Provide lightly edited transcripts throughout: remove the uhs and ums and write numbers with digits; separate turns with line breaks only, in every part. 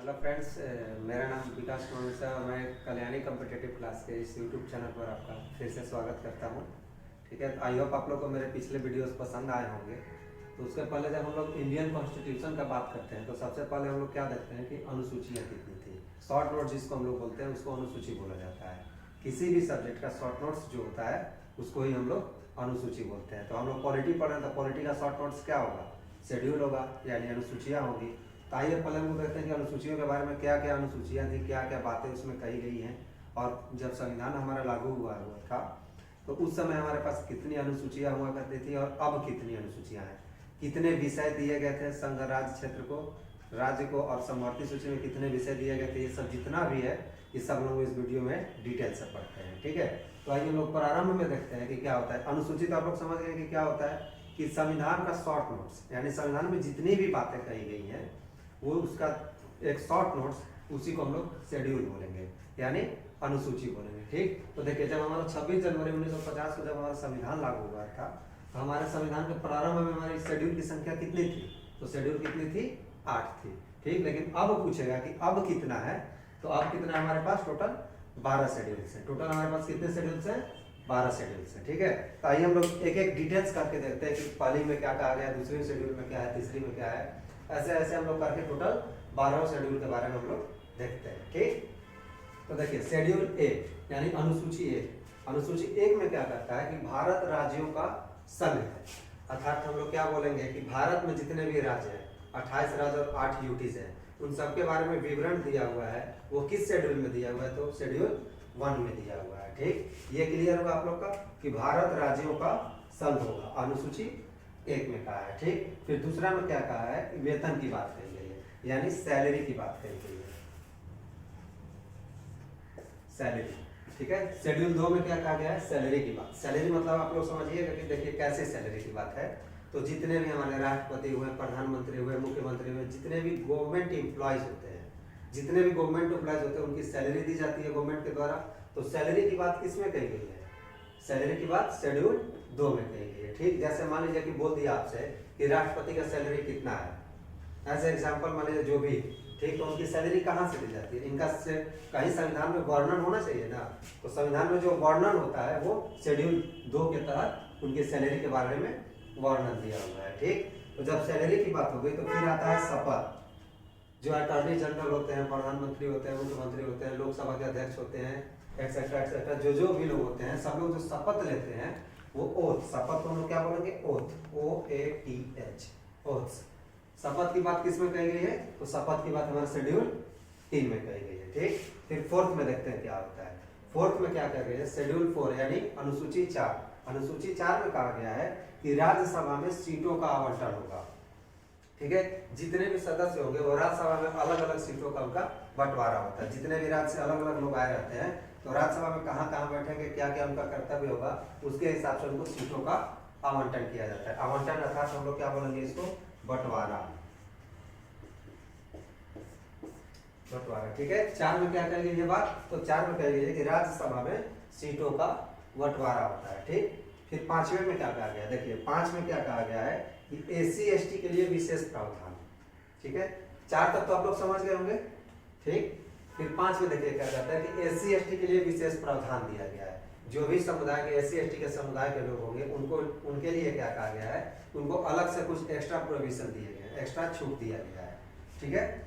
Hello friends, मेरा नाम विकास कुमार मिश्रा और मैं कल्याणी कॉम्पिटिटिव क्लास के इस यूट्यूब चैनल पर आपका फिर से स्वागत करता हूं। ठीक है, आई होप आप लोग को मेरे पिछले वीडियोस पसंद आए होंगे। तो उसके पहले जब हम लोग इंडियन कॉन्स्टिट्यूशन का बात करते हैं तो सबसे पहले हम लोग क्या देखते हैं कि अनुसूचियाँ कितनी थी। शॉर्ट नोट जिसको हम लोग बोलते हैं उसको अनुसूची बोला जाता है। किसी भी सब्जेक्ट का शॉर्ट नोट्स जो होता है उसको ही हम लोग अनुसूची बोलते हैं। तो हम लोग पॉलिटी पढ़ रहे हैं तो पॉलिटी का शॉर्ट नोट्स क्या होगा, शेड्यूल होगा, यानी अनुसूचियाँ होगी। तो आइए पहले हम देखते हैं कि अनुसूचियों के बारे में क्या क्या अनुसूचियाँ थी, क्या क्या बातें उसमें कही गई हैं। और जब संविधान हमारा लागू हुआ था तो उस समय हमारे पास कितनी अनुसूचियाँ हुआ करती थी और अब कितनी अनुसूचियाँ हैं, कितने विषय दिए गए थे संघ राज्य क्षेत्र को, राज्य को, और समवर्ती सूची में कितने विषय दिए गए थे। ये सब जितना भी है ये सब लोग इस वीडियो में डिटेल से पढ़ते हैं। ठीक है, तो आइए लोग प्रारंभ में देखते हैं कि क्या होता है अनुसूची। तो आप लोग समझ गए कि क्या होता है कि संविधान का शॉर्ट नोट्स, यानी संविधान में जितनी भी बातें कही गई हैं वो उसका एक शॉर्ट नोट्स, उसी को हम लोग शेड्यूल बोलेंगे, यानी अनुसूची बोलेंगे। ठीक, तो देखिए जब हमारा 26 जनवरी 1950 को जब हमारा संविधान लागू हुआ था तो हमारे संविधान के प्रारंभ में हमारी शेड्यूल की संख्या कितनी थी, तो शेड्यूल कितनी थी, 8 थी। ठीक, लेकिन अब पूछेगा कि अब कितना है, तो अब कितना है हमारे पास, टोटल 12 शेड्यूल्स हैं। टोटल हमारे पास कितने शेड्यूल्स हैं, 12 शेड्यूल्स हैं। ठीक है, तो आइए हम लोग एक एक डिटेल्स करके देखते हैं कि पहली में क्या कहा गया, दूसरी शेड्यूल में क्या है, तीसरी में क्या है, ऐसे ऐसे हम लोग करके टोटल 12 शेड्यूल के बारे में हम लोग देखते हैं। ठीक, तो देखिए शेड्यूल ए यानी अनुसूची ए। अनुसूची एक में क्या कहता है कि भारत राज्यों का संघ है, अर्थात हम लोग क्या बोलेंगे कि भारत में जितने भी राज्य हैं, 28 राज्य और 8 यूटीज हैं, उन सबके बारे में विवरण दिया हुआ है। वो किस शेड्यूल में दिया हुआ है, तो शेड्यूल 1 में दिया हुआ है। ठीक, ये क्लियर होगा आप लोग का कि भारत राज्यों का संघ होगा, अनुसूची एक में कहा है। ठीक, फिर दूसरा में क्या कहा है, वेतन की बात कही गई है, यानी सैलरी की बात कही गई है, सैलरी। ठीक है, शेड्यूल 2 में क्या कहा गया है, सैलरी की बात। सैलरी मतलब आप लोग समझिएगा कि देखिए कैसे सैलरी की बात है। तो जितने भी हमारे राष्ट्रपति हुए, प्रधानमंत्री हुए, मुख्यमंत्री हुए, जितने भी गवर्नमेंट एम्प्लॉयज होते हैं, जितने भी गवर्नमेंट एम्प्लॉयज होते हैं उनकी सैलरी दी जाती है गवर्नमेंट के द्वारा। तो सैलरी की बात किसमें कही गई है, सैलरी की बात शेड्यूल 2 में कही गई है। ठीक, जैसे मान लीजिए कि बोल दिया आपसे कि राष्ट्रपति का सैलरी कितना है, ऐसे एग्जांपल मान लीजिए जो भी। ठीक, तो उनकी सैलरी कहाँ से दी जाती है, इनका से कहीं संविधान में वर्णन होना चाहिए ना। तो संविधान में जो वर्णन होता है वो शेड्यूल 2 के तहत उनकी सैलरी के बारे में वर्णन दिया हुआ है। ठीक, तो जब सैलरी की बात हो गई तो फिर आता है शपथ। जो अटॉर्नी जनरल होते हैं, प्रधानमंत्री होते हैं, मुख्यमंत्री होते हैं, लोकसभा के अध्यक्ष होते हैं, एक्सेट्रा एक्सेट्रा, जो भी लोग होते हैं, सब लोग जो शपथ लेते हैं वो ओथ, शपथ को हम लोग क्या बोलेंगे, ओथ, OATH, ओथ। शपथ की बात किस में कही गई है, तो शपथ की बात हमारे शेड्यूल 3 में कही गई है। ठीक, फिर फोर्थ में देखते हैं क्या होता है। फोर्थ में क्या कह गया है, शेड्यूल 4 यानी अनुसूची 4। अनुसूची 4 में कहा गया है कि राज्यसभा में सीटों का आवंटन होगा। ठीक है, जितने भी सदस्य होंगे वो राज्यसभा में अलग अलग सीटों का उनका बंटवारा होता है। जितने भी राज्य से अलग अलग लोग आए रहते हैं तो राज्यसभा में कहाँ कहाँ बैठेंगे, क्या क्या उनका कर्तव्य होगा, उसके हिसाब से उनको सीटों का आवंटन किया जाता है। आवंटन अर्थात हम लोग क्या बोलेंगे इसको, बंटवारा, बंटवारा। ठीक है, 4 में क्या कही गई ये बात, तो 4 में कही गई है कि राज्यसभा में सीटों का बंटवारा होता है। ठीक, फिर 5वें में क्या कहा गया, देखिए 5 में क्या कहा गया है कि SC ST के लिए विशेष प्रावधान। ठीक है, 4 तक तो आप लोग समझ गए होंगे। ठीक, फिर 5 में देखिए क्या कहता है कि SC ST के लिए विशेष प्रावधान दिया गया है। जो भी समुदाय के SC ST के समुदाय के लोग होंगे उनको, उनके लिए क्या कहा गया है, उनको अलग से कुछ एक्स्ट्रा प्रोविजन दिए गए हैं, एक्स्ट्रा छूट दिया गया है। ठीक है,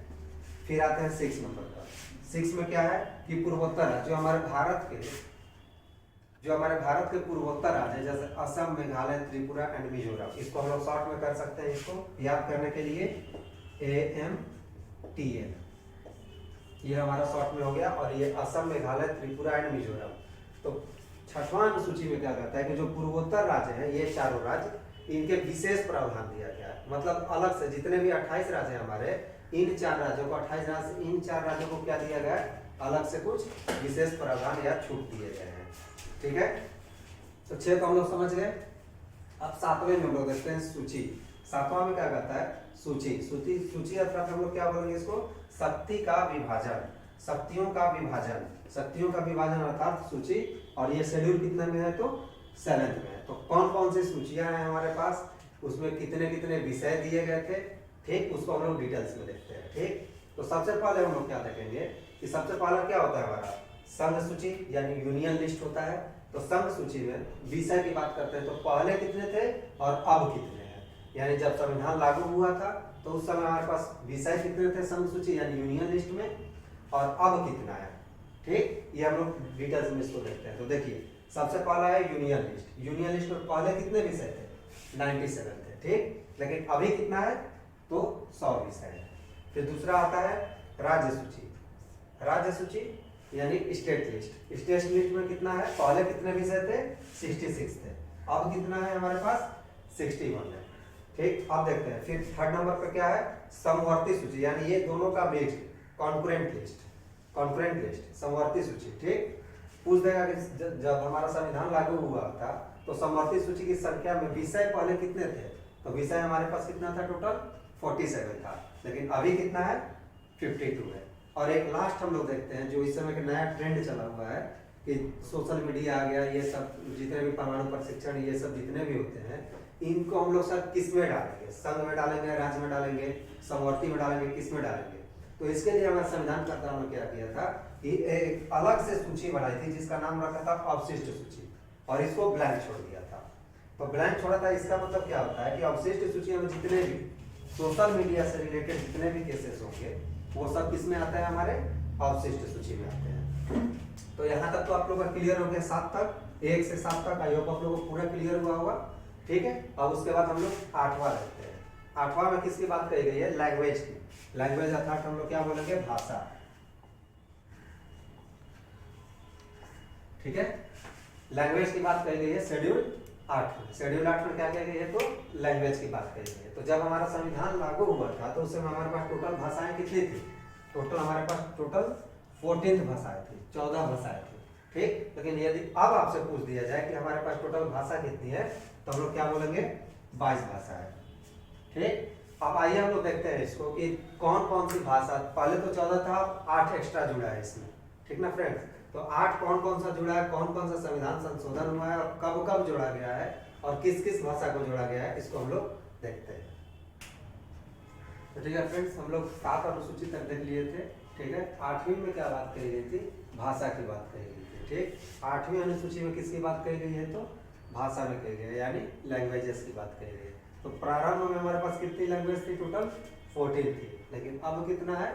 फिर आते हैं 6 नंबर पर। 6 में क्या है कि पूर्वोत्तर, जो हमारे भारत के पूर्वोत्तर राज्य है, जैसे असम, मेघालय, त्रिपुरा एंड मिजोरम, इसको हम लोग शॉर्ट में कर सकते हैं, इसको याद करने के लिए AMTN, ये हमारा शॉर्ट में हो गया। और ये असम, मेघालय, त्रिपुरा एंड मिजोरम। तो 6वां अनुसूची में क्या कहता है कि जो पूर्वोत्तर राज्य हैं, ये चारों राज्य, इनके विशेष प्रावधान दिया गया है। मतलब अलग से जितने भी 28 राज्य हैं हमारे, इन 4 राज्यों को, 28 राज्य, इन 4 राज्यों को क्या दिया गया है, अलग से कुछ विशेष प्रावधान या छूट दिए गए हैं। ठीक है, तो 6 को हम लोग समझ गए। अब 7वें में हम लोग देखते हैं सूची। 7वां में क्या कहता है, सूची अर्थात हम लोग क्या बोलेंगे इसको, शक्ति का विभाजन, शक्तियों का विभाजन, शक्तियों का विभाजन अर्थात सूची। और ये शेड्यूल कितने में है, तो 7th में है। तो कौन कौन सी सूचियां हैं हमारे पास, उसमें कितने कितने विषय दिए गए थे। ठीक, उसको हम लोग डिटेल्स में देखते हैं। ठीक, तो तो सबसे पहले हम लोग क्या देखेंगे कि सबसे पहला क्या होता है हमारा संघ सूची यानी यूनियन लिस्ट होता है। तो संघ सूची में विषय की बात करते हैं तो पहले कितने थे और अब कितने हैं, यानी जब संविधान लागू हुआ था तो उस समय हमारे पास विषय कितने थे संघ सूची यानी यूनियन लिस्ट में, और अब कितना है। ठीक, ये हम लोग डिटेल्स में इसको देखते हैं। तो देखिए सबसे पहला है यूनियन लिस्ट। यूनियन लिस्ट में पहले कितने विषय थे, 97 थे। ठीक, लेकिन अभी कितना है तो 100 विषय है। फिर दूसरा आता है राज्य सूची। राज्य सूची यानी स्टेट लिस्ट। स्टेट लिस्ट में कितना है, पहले कितने विषय थे 66 थे, अब कितना है हमारे पास 61 है। ठीक, अब देखते हैं फिर थर्ड नंबर पे क्या है समवर्ती सूची, यानी ये दोनों का mixed concurrent list. Concurrent list समवर्ती सूची। ठीक, पूछ देगा कि जब हमारा संविधान लागू हुआ था तो समवर्ती सूची की संख्या में विषय पहले कितने थे, तो विषय हमारे पास कितना था टोटल 47 था, लेकिन अभी कितना है 52 है। और एक लास्ट हम लोग देखते हैं जो इस समय का नया ट्रेंड चला हुआ है कि सोशल मीडिया आ गया, ये सब जितने भी परमाणु प्रशिक्षण ये सब जितने भी होते हैं इनको हम लोग सब किस में डालेंगे, संघ में डालेंगे, राज्य में डालेंगे, समवर्ती में डालेंगे, किस में डालेंगे। तो इसके लिए हमारे संविधान कर्ताओं ने क्या किया था कि एक अलग से सूची बनाई थी जिसका नाम रखा था अवशिष्ट सूची, और इसको ब्लैंक छोड़ दिया था। तो ब्लैंक छोड़ा था इसका मतलब क्या होता है कि अवशिष्ट सूची में जितने भी सोशल मीडिया से रिलेटेड जितने भी केसेस होंगे वो सब किस में आता है, हमारे अवशिष्ट सूची में आते हैं। तो यहाँ तक तो आप लोगों का क्लियर हो गया, 7 तक, 1 से 7 तक आई होप आप लोगों को पूरा क्लियर हुआ होगा। ठीक है, अब उसके बाद हम लोग 8वां देखते हैं। 8वां में किसकी बात कही गई है, लैंग्वेज की। लैंग्वेज अर्थात हम लोग क्या बोलेंगे, भाषा। ठीक है, लैंग्वेज की बात कही गई है शेड्यूल 8 में। शेड्यूल 8 में क्या कही गई है, तो लैंग्वेज की बात कही गई है। तो जब हमारा संविधान लागू हुआ था तो उस समय हमारे पास टोटल भाषाएं कितनी थी, टोटल हमारे पास टोटल 14 भाषाएं थी, 14 भाषाएं थी। ठीक, लेकिन यदि अब आपसे पूछ दिया जाए कि हमारे पास टोटल भाषा कितनी है तो हम लोग क्या बोलेंगे, 22 भाषा है। ठीक, अब आइए हम लोग देखते हैं इसको कि कौन कौन सी भाषा, पहले तो 14 था, 8 एक्स्ट्रा जुड़ा है इसमें। ठीक ना फ्रेंड्स, तो 8 कौन कौन सा जुड़ा है, कौन कौन सा संविधान संशोधन हुआ है और कब कब जोड़ा गया है और किस किस भाषा को जोड़ा गया है, इसको हम लोग देखते हैं। तो ठीक है फ्रेंड्स, हम लोग 7 अनुसूची तक देख लिए थे। ठीक है, 8वीं में क्या बात कही गई थी, भाषा की बात कही गई थी। ठीक, 8वीं अनुसूची में किसकी बात कही गई है, तो भाषा में कही गई है, यानी लैंग्वेजेस की बात कही गई है। तो प्रारंभ में हमारे पास कितनी लैंग्वेज थी, टोटल 14 थी, लेकिन अब कितना है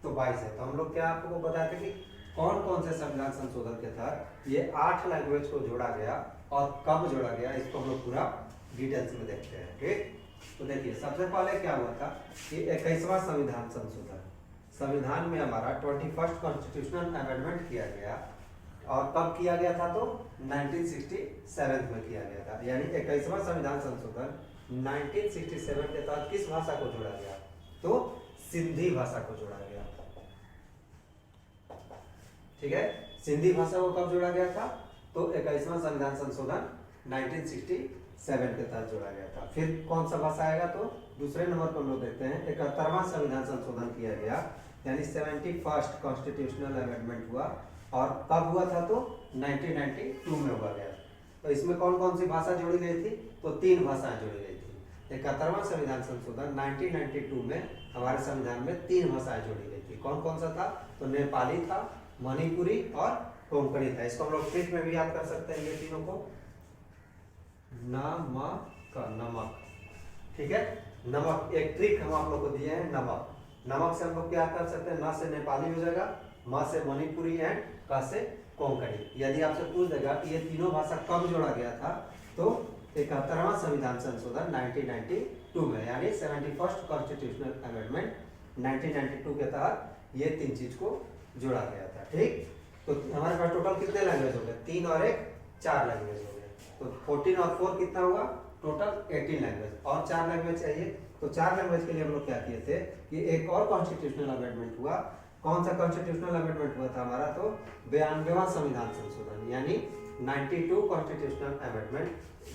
तो 22 है। तो हम लोग क्या आपको बताते हैं कि कौन कौन से संविधान संशोधन के तहत ये 8 लैंग्वेज को जोड़ा गया और कब जोड़ा गया, इसको हम लोग पूरा डिटेल्स में देखते हैं। ठीक, तो देखिए सबसे पहले क्या हुआ था कि 21वां संविधान संशोधन, संविधान में हमारा 21st कॉन्स्टिट्यूशनल अमेंडमेंट किया गया। और कब किया गया था, तो 1967 में किया गया था, यानी 21वां संविधान संशोधन 1967 के तहत किस भाषा को जोड़ा गया, तो सिंधी भाषा को जोड़ा गया। ठीक है, सिंधी भाषा को कब जोड़ा गया था, तो 21वां संविधान संशोधन 1967 के तहत जोड़ा गया था। फिर कौन सा भाषा आएगा, तो दूसरे नंबर पर हम लोग देखते हैं 71वां संविधान संशोधन किया गया, यानी 71st कॉन्स्टिट्यूशनल अमेंडमेंट हुआ। और कब हुआ था, तो 1992 में हुआ गया। तो इसमें कौन कौन सी भाषा जोड़ी गई थी, तो 3 भाषाएं जोड़ी गई थी। 71वां संविधान संशोधन 1992 में हमारे संविधान में 3 भाषाएं जोड़ी गई थी। कौन कौन सा था, तो नेपाली था, मणिपुरी और कोंकणी था। इसको हम लोग ट्रिक में भी याद कर सकते हैं, ये तीनों को, नमक। ठीक है, नमक एक ट्रिक हम आप लोग को दिए हैं, नमक। नमक से हम लोग क्या कर सकते हैं, न से नेपाली हो जाएगा, म से मणिपुरी एंड क से कोंकणी। यदि आपसे पूछ देगा कि ये तीनों भाषा कब जोड़ा गया था, तो 71वां संविधान संशोधन 1992 में, यानी 71st कॉन्स्टिट्यूशनल अमेंडमेंट 1992 के तहत ये 3 चीज को जोड़ा गया था। ठीक, तो हमारे पास टोटल कितने लैंग्वेज हो गए, 3 और 1 4 लैंग्वेज हो गए। तो 14 और 4 कितना हुआ, टोटल 18 लैंग्वेज। और 4 लैंग्वेज चाहिए, तो 4 लैंग्वेज के लिए हम लोग क्या किए थे कि एक और कॉन्स्टिट्यूशनल अमेंडमेंट हुआ। कौन सा कॉन्स्टिट्यूशनल अमेंडमेंट हुआ था हमारा, तो 92वां संविधान संशोधन, यानी 92 कॉन्स्टिट्यूशनल अमेंडमेंट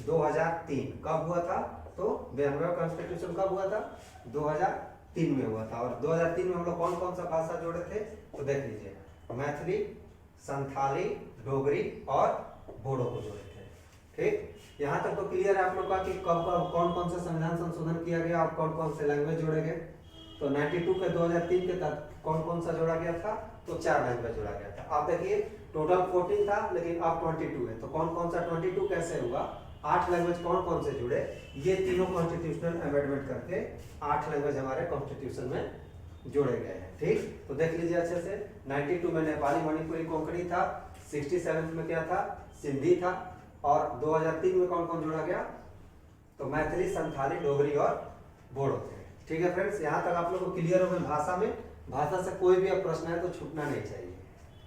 2003 कब हुआ था, तो 92वां कॉन्स्टिट्यूशन कब हुआ था, 2003 में हुआ था। और 2003 में हम लोग कौन कौन सा भाषा जोड़े थे, तो देख लीजिए, मैथिली, संथाली, डोगरी और बोडो को जोड़े थे। ठीक, यहाँ तक तो क्लियर है आप लोग का कि कब कब कौन कौन सा संविधान संशोधन किया गया और कौन कौन से लैंग्वेज जोड़े गए। तो 92 के 2003 के तहत कौन कौन सा जोड़ा गया था, तो 4 लैंग्वेज जोड़ा गया था। आप देखिए टोटल 14 था लेकिन अब 22 है, तो कौन कौन सा 22 कैसे हुआ, 8 लैंग्वेज कौन कौन से जुड़े, ये तीनों कॉन्स्टिट्यूशनल अमेंडमेंट करके 8 लैंग्वेज हमारे कॉन्स्टिट्यूशन में जोड़े गए हैं। ठीक, तो देख लीजिए अच्छे से। 92 में नेपाली, मणिपुरी, कोंकणी था। 67 में क्या था, सिंधी था। और 2003 में कौन कौन जोड़ा गया, तो मैथिली, संथाली, डोगरी और बोडो थे। ठीक है फ्रेंड्स, यहाँ तक आप लोग को क्लियर हो गए। भाषा में, भाषा से कोई भी प्रश्न है तो छूटना नहीं चाहिए।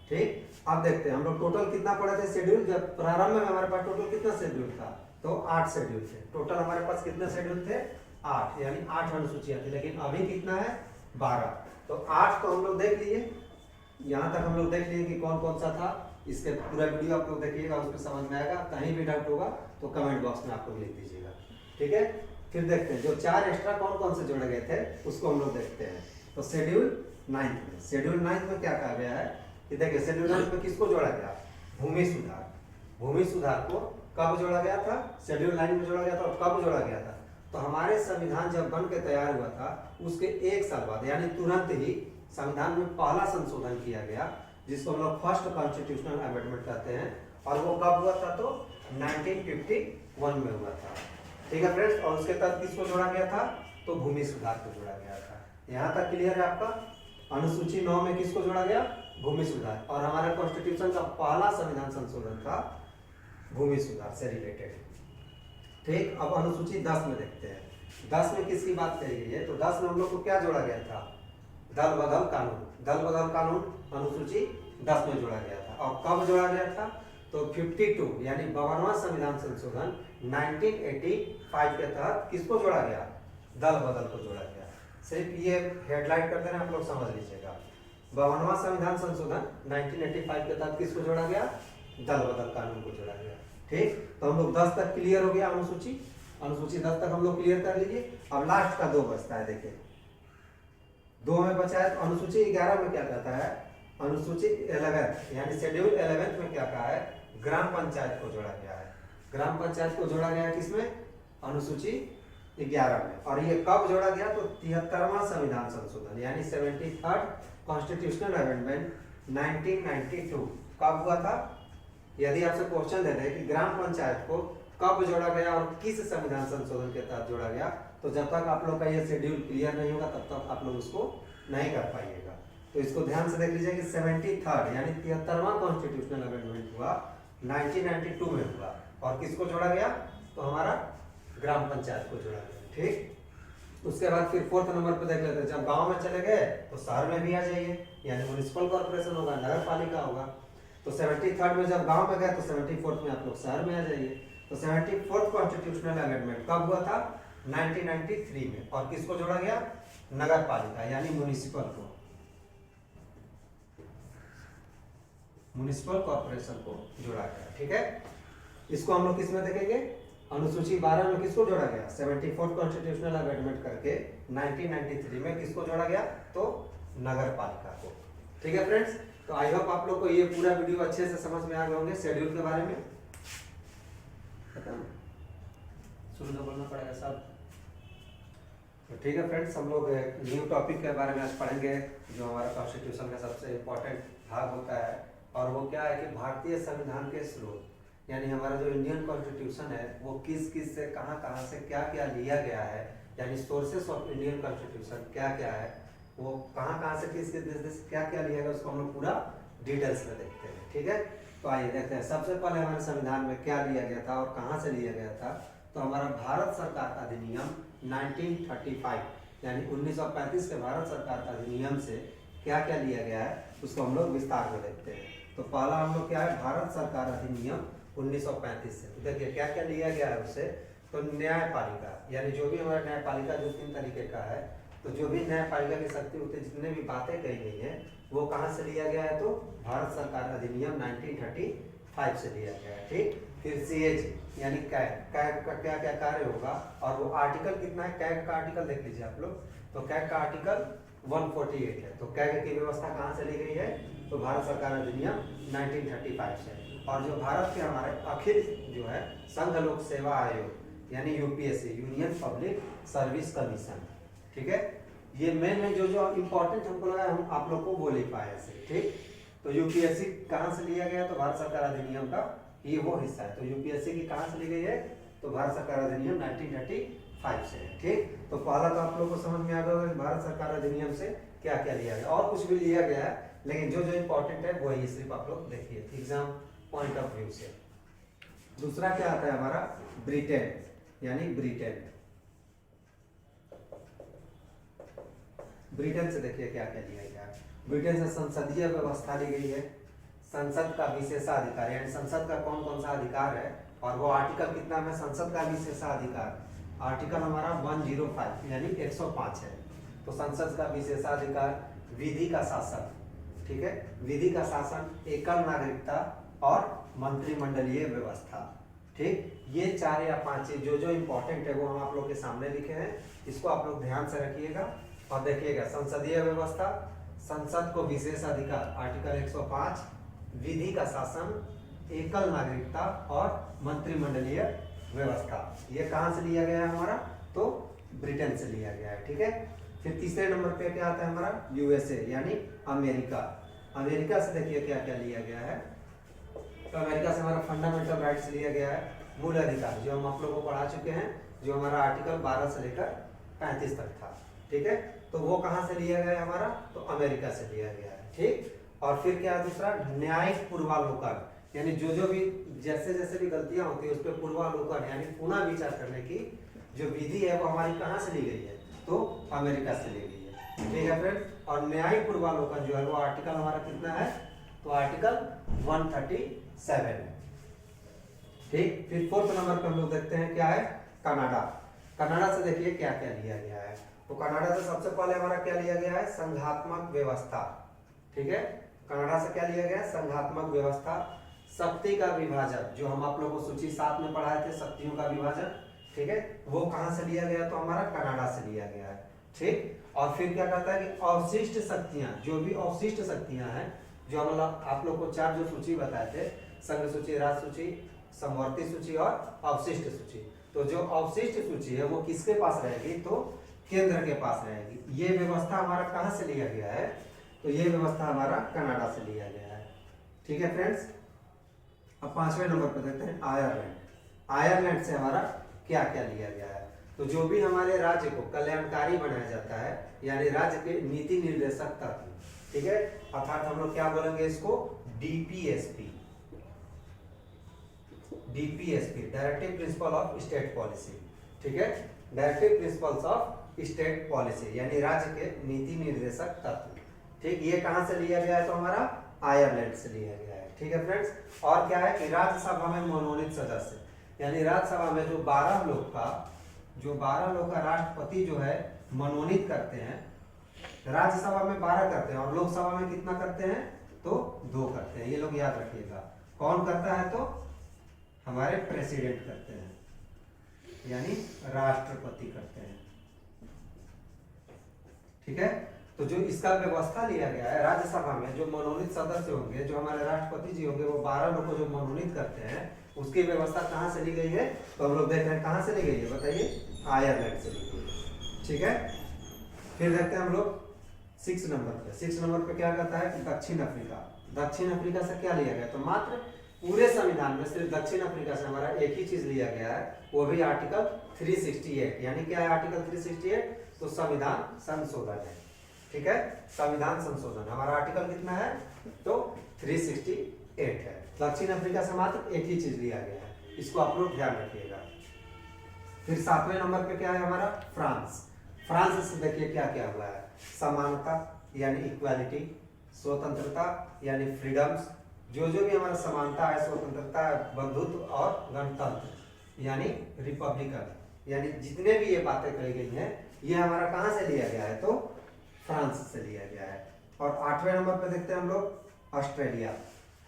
ठीक, अब देखते हैं हम लोग टोटल कितना पढ़े थे शेड्यूल। जब प्रारंभ में हमारे पास टोटल कितना शेड्यूल था, तो 8 शेड्यूल थे। टोटल हमारे पास कितने शेड्यूल थे, 8, यानी 8 अनुसूचियां थी। लेकिन अभी कितना है, 12। तो 8 तो हम लोग देख लिए, यहाँ तक हम लोग देख लिए कि कौन कौन सा था। इसके पूरा वीडियो आप लोग देखिएगा, उसमें समझ में आएगा। कहीं भी डाउट होगा तो कमेंट बॉक्स में आप लोग लिख दीजिएगा। ठीक है, फिर देखते हैं जो 4 एक्स्ट्रा कौन कौन से जोड़े गए थे उसको हम लोग देखते हैं। तो शेड्यूल 9 में, शेड्यूल 9 में क्या कहा गया है कि देखिए शेड्यूल 9 में किसको जोड़ा गया, भूमि सुधार। भूमि सुधार को कब जोड़ा गया था, शेड्यूल 9 में जोड़ा गया था। और कब जोड़ा गया था, तो हमारे संविधान जब बन के तैयार हुआ था उसके 1 साल बाद, यानी तुरंत ही संविधान में पहला संशोधन किया गया, जिसको हम लोग फर्स्ट कॉन्स्टिट्यूशनल अमेंडमेंट कहते हैं। और वो कब हुआ था, तो 1951 में हुआ था। ठीक है फ्रेंड्स, और उसके तहत किसको जोड़ा गया था, तो भूमि सुधार को जोड़ा गया था। यहाँ तक क्लियर है आपका। अनुसूची 9 में किसको जोड़ा गया, भूमि सुधार। और हमारे कॉन्स्टिट्यूशन का पहला संविधान संशोधन था भूमि सुधार से रिलेटेड। ठीक, अब अनुसूची 10 में देखते हैं। 10 में किसकी बात कही गई है, तो 10 में हम लोग को क्या जोड़ा गया था, दल बदल कानून। दल बदल कानून अनुसूची 10 में जोड़ा गया था। और कब जोड़ा गया था, तो 52 यानी 52वां संविधान संशोधन 1985 के तहत किसको जोड़ा गया, दल बदल को जोड़ा गया। सिर्फ ये हेडलाइट कर देना, आप लोग समझ लीजिएगा। 52वां संविधान संशोधन 1985 के तहत किसको जोड़ा गया, दल बदल कानून को जोड़ा गया। ठीक, तो हम लोग 10 तक क्लियर हो गया अनुसूची। अनुसूची 10 तक हम लोग क्लियर कर लीजिए। अब लास्ट का 2 बचता है। देखिए 2 में बचा है, तो अनुसूची 11 में क्या कहता है, अनुसूची 11 यानी शेड्यूल 11 में क्या कहा है, ग्राम पंचायत को जोड़ा गया है। ग्राम पंचायत को जोड़ा गया है किसमें, अनुसूची 11 में। और ये कब जोड़ा गया, तो 73वां संविधान संशोधन यानी 73rd कॉन्स्टिट्यूशनल अमेंडमेंट 1992 कब हुआ था। यदि आपसे क्वेश्चन दे दे कि ग्राम पंचायत को कब जोड़ा गया और किस संविधान संशोधन के तहत जोड़ा गया, तो जब तक आप लोग का ये शेड्यूल क्लियर नहीं होगा तब तक आप लोग उसको नहीं कर पाइएगा। तो इसको ध्यान से देख लीजिए कि 73rd यानी 73वां कॉन्स्टिट्यूशनल अमेंडमेंट हुआ 1992 में हुआ। और किसको जोड़ा गया, तो हमारा ग्राम पंचायत को जोड़ा गया। ठीक, उसके बाद फिर 4th नंबर पे देख लेते हैं। जब गांव में चले गए तो शहर में भी आ जाइए, यानी म्युनिसिपल कॉर्पोरेशन होगा, नगर पालिका होगा। तो 73rd में जब गांव में गए तो 74th में आप लोग शहर में आ जाइए। तो 74th कॉन्स्टिट्यूशनल अमेंडमेंट कब हुआ था, 1993 में। और किसको जोड़ा गया, नगर पालिका यानी म्युनिसिपल को, म्युनिसिपल कॉर्पोरेशन को जोड़ा गया। ठीक है, इसको हम लोग किसमें देखेंगे, अनुसूची 12 में किसको जोड़ा गया, 74th कॉन्स्टिट्यूशनल अमेंडमेंट करके 1993 में किसको जोड़ा गया, तो नगर पालिका को। ठीक है फ्रेंड्स, तो आई होप आप लोग को ये पूरा वीडियो अच्छे से समझ में आ गए होंगे शेड्यूल के बारे में। शुरू से बोलना पड़ेगा सब। तो ठीक है फ्रेंड्स, हम लोग न्यू टॉपिक के बारे में आज पढ़ेंगे, जो हमारा कॉन्स्टिट्यूशन का सबसे इम्पोर्टेंट भाग होता है। और वो क्या है कि भारतीय संविधान के स्रोत, यानी हमारा जो इंडियन कॉन्स्टिट्यूशन है वो किस किस से कहाँ से क्या क्या लिया गया है, यानी सोर्सेस ऑफ इंडियन कॉन्स्टिट्यूशन क्या क्या है, वो कहाँ से किस देश से क्या क्या लिया गया, उसको हम लोग पूरा डिटेल्स में देखते हैं। ठीक है, तो आइए देखते हैं। सबसे पहले हमारे संविधान में क्या लिया गया था और कहाँ से लिया गया था, तो हमारा भारत सरकार अधिनियम 1935 यानी 1935 के भारत सरकार अधिनियम से क्या क्या लिया गया है उसको हम लोग विस्तार में देखते हैं। तो पहला हम लोग क्या है, भारत सरकार अधिनियम 1935 से। तो देखिए क्या क्या लिया गया है उससे, तो न्यायपालिका यानी जो भी हमारा न्यायपालिका जो 3 तरीके का है, तो जो भी न्यायपालिका की शक्ति होती है, जितने भी बातें कही गई हैं वो कहाँ से लिया गया है, तो भारत सरकार अधिनियम 1935 से लिया गया है। ठीक, फिर CAG यानी कैग का क्या क्या कार्य होगा, और वो आर्टिकल कितना है, कैग का आर्टिकल देख लीजिए आप लोग। तो कैग का आर्टिकल 148 है। तो कैग की व्यवस्था कहाँ से ली गई है, तो भारत सरकार अधिनियम 1935 से। और जो भारत के हमारे अखिल जो है संघ लोक सेवा आयोग यानी UPSC union public service commission, ठीक है, ये मेन में जो जो इम्पोर्टेंट हमको लगा हम आप लोग को वो लिख पाए ऐसे, ठीक। तो यूपीएससी कहाँ से लिया गया, तो भारत सरकार अधिनियम का ये वो हिस्सा है। तो यूपीएससी की कहाँ से ली गई है, तो भारत सरकार अधिनियम 1935 से है, ठीक। तो पहला तो आप लोग को समझ में आ गया भारत सरकार अधिनियम से क्या क्या लिया गया, और कुछ भी लिया गया है लेकिन जो जो इम्पोर्टेंट है वही सिर्फ आप लोग देखिए एग्जाम पॉइंट ऑफ व्यू से। दूसरा क्या आता है हमारा, ब्रिटेन, यानी ब्रिटेन। ब्रिटेन से देखिए क्या क्या लिया गया है। ब्रिटेन से संसदीय व्यवस्था ली गई है, संसद का विशेषाधिकार, यानी संसद का कौन कौन सा अधिकार है, और वो आर्टिकल कितना में संसद का विशेषाधिकार, आर्टिकल हमारा 105 यानी 105 है। तो संसद का विशेषाधिकार, विधि का शासन, ठीक है, विधि का शासन, एकल नागरिकता और मंत्रिमंडलीय व्यवस्था, ठीक। ये 4 या 5 चीज जो जो इम्पोर्टेंट है वो हम आप लोग के सामने लिखे हैं, इसको आप लोग ध्यान से रखिएगा और देखिएगा। संसदीय व्यवस्था, संसद को विशेष अधिकार, आर्टिकल 105, विधि का शासन, एकल नागरिकता और मंत्रिमंडलीय व्यवस्था, ये कहां से लिया गया है हमारा, तो ब्रिटेन से लिया गया है, ठीक है। फिर तीसरे नंबर पे क्या आता है हमारा, यूएसए यानी अमेरिका। अमेरिका से देखिए क्या क्या लिया गया है। तो अमेरिका से हमारा फंडामेंटल राइट्स लिया गया है, मूल अधिकार, जो हम आप लोगों को पढ़ा चुके हैं, जो हमारा आर्टिकल 12 से लेकर 35 तक था, ठीक है। तो वो कहां से लिया गया है हमारा, तो अमेरिका से लिया गया है, ठीक। और फिर क्या है दूसरा, न्यायिक पूर्वालोकन, यानी जो जो भी जैसे जैसे भी गलतियां होती है उस पर पूर्वालोकन यानी पुनः विचार करने की जो विधि है वो हमारी कहां से ली गई है, तो अमेरिका से ली गई है, ठीक है फ्रेंड्स। और न्यायिक पूर्वालोकन जो है वो आर्टिकल हमारा कितना है, तो आर्टिकल 137 है, ठीक। फिर 4th नंबर पे हम लोग देखते हैं क्या है, कनाडा। कनाडा से देखिए क्या क्या लिया गया है। तो कनाडा से सबसे पहले हमारा क्या लिया गया है, संघात्मक व्यवस्था, ठीक है। कनाडा से क्या लिया गया, संघात्मक व्यवस्था, शक्ति का विभाजन, जो हम आप लोगों को सूची 7 में पढ़ाए थे, शक्तियों का विभाजन, ठीक है, वो कहां से लिया गया, तो हमारा कनाडा से लिया गया है, ठीक। और फिर क्या कहता है कि अवशिष्ट शक्तियां, जो भी अवशिष्ट शक्तियां हैं, जो हम आप लोग को 4 जो सूची बताए थे, संघ सूची, राज्य सूची, समवर्ती सूची और अवशिष्ट सूची, तो जो अवशिष्ट सूची है वो किसके पास रहेगी, तो केंद्र के पास रहेगी। ये व्यवस्था हमारा कहां से लिया गया है, तो ये व्यवस्था हमारा कनाडा से लिया गया है, ठीक है फ्रेंड्स। अब 5वें नंबर पर देखते हैं आयरलैंड। आयरलैंड से हमारा क्या क्या लिया गया है, तो जो भी हमारे राज्य को कल्याणकारी बनाया जाता है, यानी राज्य के नीति निर्देशक तत्व, ठीक है, अर्थात हम लोग क्या बोलेंगे इसको, DPSP, DPSP, directive principle of state policy, ठीक है, directive principles of state policy, यानी राज्य के नीति निर्देशक तत्व, ठीक। ये कहां से लिया गया है, तो हमारा आयरलैंड से लिया गया है, ठीक है फ्रेंड्स। और क्या है कि राज्यसभा में मनोनीत सदस्य, यानी राज्यसभा में जो 12 लोग का राष्ट्रपति जो है मनोनीत करते हैं, राज्यसभा में 12 करते हैं और लोकसभा में कितना करते हैं, तो 2 करते हैं, ये लोग याद रखिएगा। कौन करता है, तो हमारे प्रेसिडेंट करते हैं, यानी राष्ट्रपति करते हैं, ठीक है। तो जो इसका व्यवस्था लिया गया है, राज्यसभा में जो मनोनीत सदस्य होंगे, जो हमारे राष्ट्रपति जी होंगे, वो 12 लोग को जो मनोनीत करते हैं, उसकी व्यवस्था कहां से ली गई है, तो हम लोग देख रहे हैं कहां से ली गई है, बताइए, आयरलैंड से ली गई है, ठीक है। फिर देखते हैं हम लोग 6 नंबर पे। 6 नंबर पे क्या कहता है कि दक्षिण अफ्रीका। दक्षिण अफ्रीका से क्या लिया गया, तो मात्र पूरे संविधान में सिर्फ दक्षिण अफ्रीका से हमारा एक ही चीज लिया गया है, वो भी आर्टिकल 368, यानी क्या है आर्टिकल 368, तो संविधान संशोधन है, ठीक है। संविधान संशोधन हमारा आर्टिकल कितना है, तो 368 है। दक्षिण अफ्रीका से मात्र एक ही चीज लिया गया है, इसको आप लोग ध्यान रखिएगा। फिर 7वें नंबर पे क्या है हमारा, फ्रांस। फ्रांस से देखिए क्या क्या हुआ है, समानता यानी इक्वालिटी, स्वतंत्रता यानी फ्रीडम्स, जो जो भी हमारा समानता है, स्वतंत्रता है, बंधुत्व और गणतंत्र यानी रिपब्लिकन, यानी जितने भी ये बातें कही गई हैं, ये हमारा कहां से लिया गया है, तो फ्रांस से लिया गया है। और 8वें नंबर पे देखते हैं हम लोग ऑस्ट्रेलिया।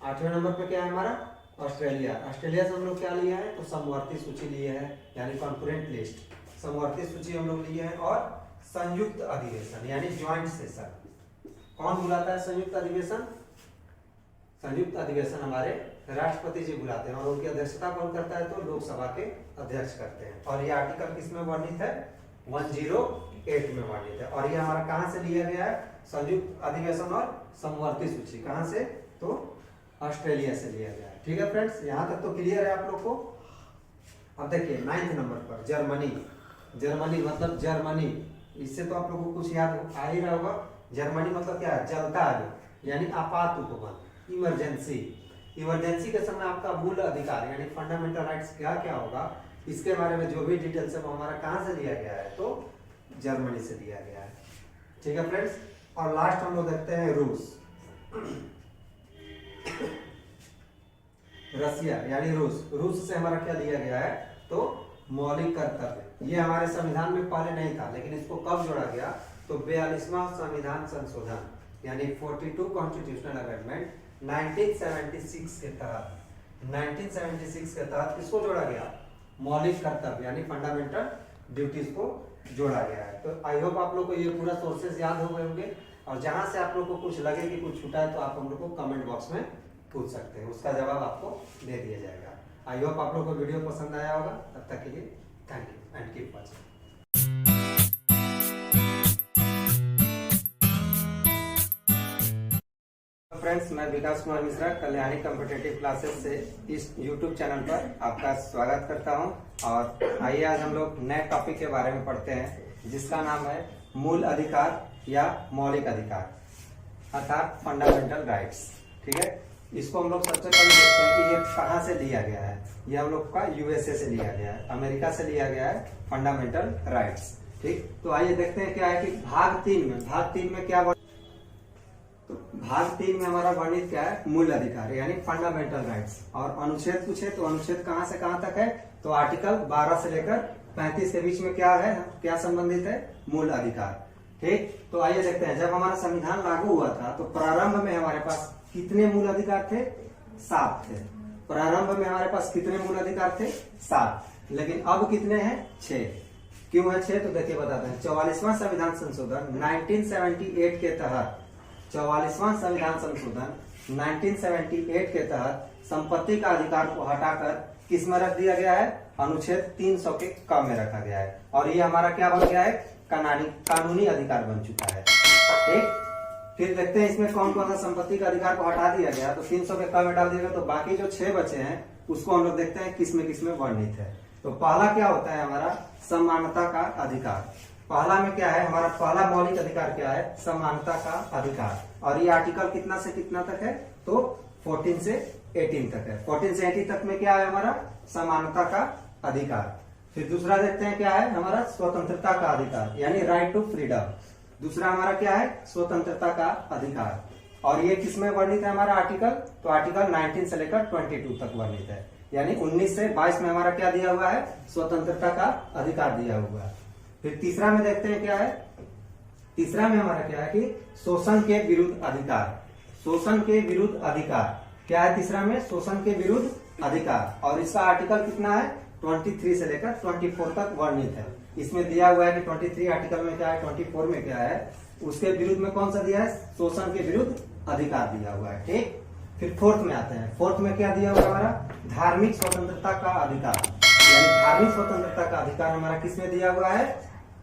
8वें नंबर पे क्या है हमारा, ऑस्ट्रेलिया। ऑस्ट्रेलिया से हम लोग क्या लिया है, तो समवर्ती सूची लिए है, यानी कॉन्करेंट लिस्ट, समवर्ती सूची हम लोग लिए हैं। और संयुक्त अधिवेशन यानी ज्वाइंट सेशन, कौन बुलाता है संयुक्त अधिवेशन, संयुक्त अधिवेशन हमारे राष्ट्रपति जी बुलाते हैं, और उनकी अध्यक्षता कौन करता है, तो लोकसभा के अध्यक्ष करते हैं। और ये आर्टिकल किसमें वर्णित है, 108 8 में वर्णित है। और ये हमारा कहाँ से लिया गया है? संयुक्त अधिवेशन और समवर्ती सूची। कहाँ से? तो ऑस्ट्रेलिया से लिया गया है। ठीक है फ्रेंड्स, यहाँ तक तो क्लियर है आप लोग को। अब देखिए 9th नंबर पर जर्मनी। जर्मनी मतलब जर्मनी, इससे तो आप लोगों को कुछ याद आ ही रहा होगा। जर्मनी मतलब क्या है? जलता आग यानी आपात उपबंध, इमरजेंसी। इमरजेंसी के समय आपका मूल अधिकार यानी फंडामेंटल राइट्स क्या क्या होगा, इसके बारे में जो भी डिटेल्स है वो हमारा कहाँ से लिया गया है? तो जर्मनी से लिया गया है। ठीक है फ्रेंड्स, और लास्ट हम लोग देखते हैं रूस। रसिया यानी रूस। रूस से हमारा क्या लिया गया है? तो मौलिक कर्तव्य। ये हमारे संविधान में पहले नहीं था, लेकिन इसको कब जोड़ा गया? तो 42वां संविधान संशोधन यानी 42 कॉन्स्टिट्यूशनल अमेंडमेंट 1976 के तहत 1976 के तहत किसको जोड़ा गया? मौलिक कर्तव्य यानी फंडामेंटल ड्यूटीज को जोड़ा गया है। तो आई होप आप लोग को ये पूरा सोर्सेस याद हो गए होंगे, और जहां से आप लोग को कुछ लगे कि कुछ छूटा है तो आप हम लोग को कमेंट बॉक्स में पूछ सकते हैं, उसका जवाब आपको दे दिया जाएगा। आई होप आप लोग को वीडियो पसंद आया होगा। तब तक के लिए thank you and keep watching. Friends, मैं विकास कुमार मिश्रा कल्याणी कॉम्पिटिटिव क्लासेस से इस YouTube चैनल पर आपका स्वागत करता हूं। और आइए आज हम लोग नए टॉपिक के बारे में पढ़ते हैं, जिसका नाम है मूल अधिकार या मौलिक अधिकार अर्थात फंडामेंटल राइट्स। ठीक है, इसको हम लोग सबसे पहले देखते हैं कि ये कहाँ से लिया गया है। ये हम लोग का USA से लिया गया है, अमेरिका से लिया गया है फंडामेंटल राइट्स। ठीक, तो आइए देखते हैं क्या है कि भाग 3 में क्या तो भाग 3 में हमारा वर्णित क्या है? मूल अधिकार यानी फंडामेंटल राइट्स। और अनुच्छेद पूछे तो अनुच्छेद कहाँ से कहाँ तक है? तो आर्टिकल 12 से लेकर 35 के बीच में क्या है, क्या संबंधित है? मूल अधिकार। ठीक, तो आइए देखते हैं। जब हमारा संविधान लागू हुआ था तो प्रारंभ में हमारे पास कितने मूल अधिकार थे? 7 थे। प्रारंभ में हमारे पास कितने मूल अधिकार थे? 7। लेकिन अब कितने हैं? 6। क्यों है 6? तो देखिए बताते हैं। 44वां संविधान संशोधन 1978 के तहत 44वां संविधान संशोधन 1978 के तहत संपत्ति का अधिकार को हटाकर किस में रख दिया गया है? अनुच्छेद 300 के क में रखा गया है। और ये हमारा क्या बन गया है? कानूनी अधिकार बन चुका है। ठीक, फिर देखते हैं इसमें कौन कौन सा संपत्ति का अधिकार को हटा दिया गया। तो 300 के क में डाल दिया गया, तो बाकी जो 6 बचे हैं उसको हम लोग देखते हैं किसमें वर्णित है। तो पहला क्या होता है हमारा? समानता का अधिकार। पहला में क्या है हमारा? पहला मौलिक अधिकार क्या है? समानता का अधिकार। और ये आर्टिकल कितना से कितना तक है? तो 14 से 18 तक है। 14 से 18 तक में क्या है हमारा? समानता का अधिकार। फिर दूसरा देखते हैं क्या है हमारा? स्वतंत्रता का अधिकार यानी राइट टू फ्रीडम। दूसरा हमारा क्या है? स्वतंत्रता का अधिकार। और ये किसमें वर्णित है हमारा आर्टिकल? तो आर्टिकल 19 से लेकर 22 तक वर्णित है। यानी 19 से 22 में हमारा क्या दिया हुआ है? स्वतंत्रता का अधिकार दिया हुआ है। फिर तीसरा में देखते हैं क्या है? तीसरा में हमारा क्या है कि शोषण के विरुद्ध अधिकार। शोषण के विरुद्ध अधिकार क्या है? तीसरा में शोषण के विरुद्ध अधिकार। और इसका आर्टिकल कितना है? 23 से लेकर 24 तक वर्णित है। इसमें दिया हुआ है कि 23 आर्टिकल में क्या है, 24 में क्या है, उसके विरुद्ध में कौन सा दिया है? शोषण के विरुद्ध अधिकार दिया हुआ है। ठीक, फिर 4th में आते हैं। 4th में क्या दिया हुआ है हमारा? धार्मिक स्वतंत्रता का अधिकार यानी धार्मिक स्वतंत्रता का अधिकार हमारा किसमें दिया हुआ है?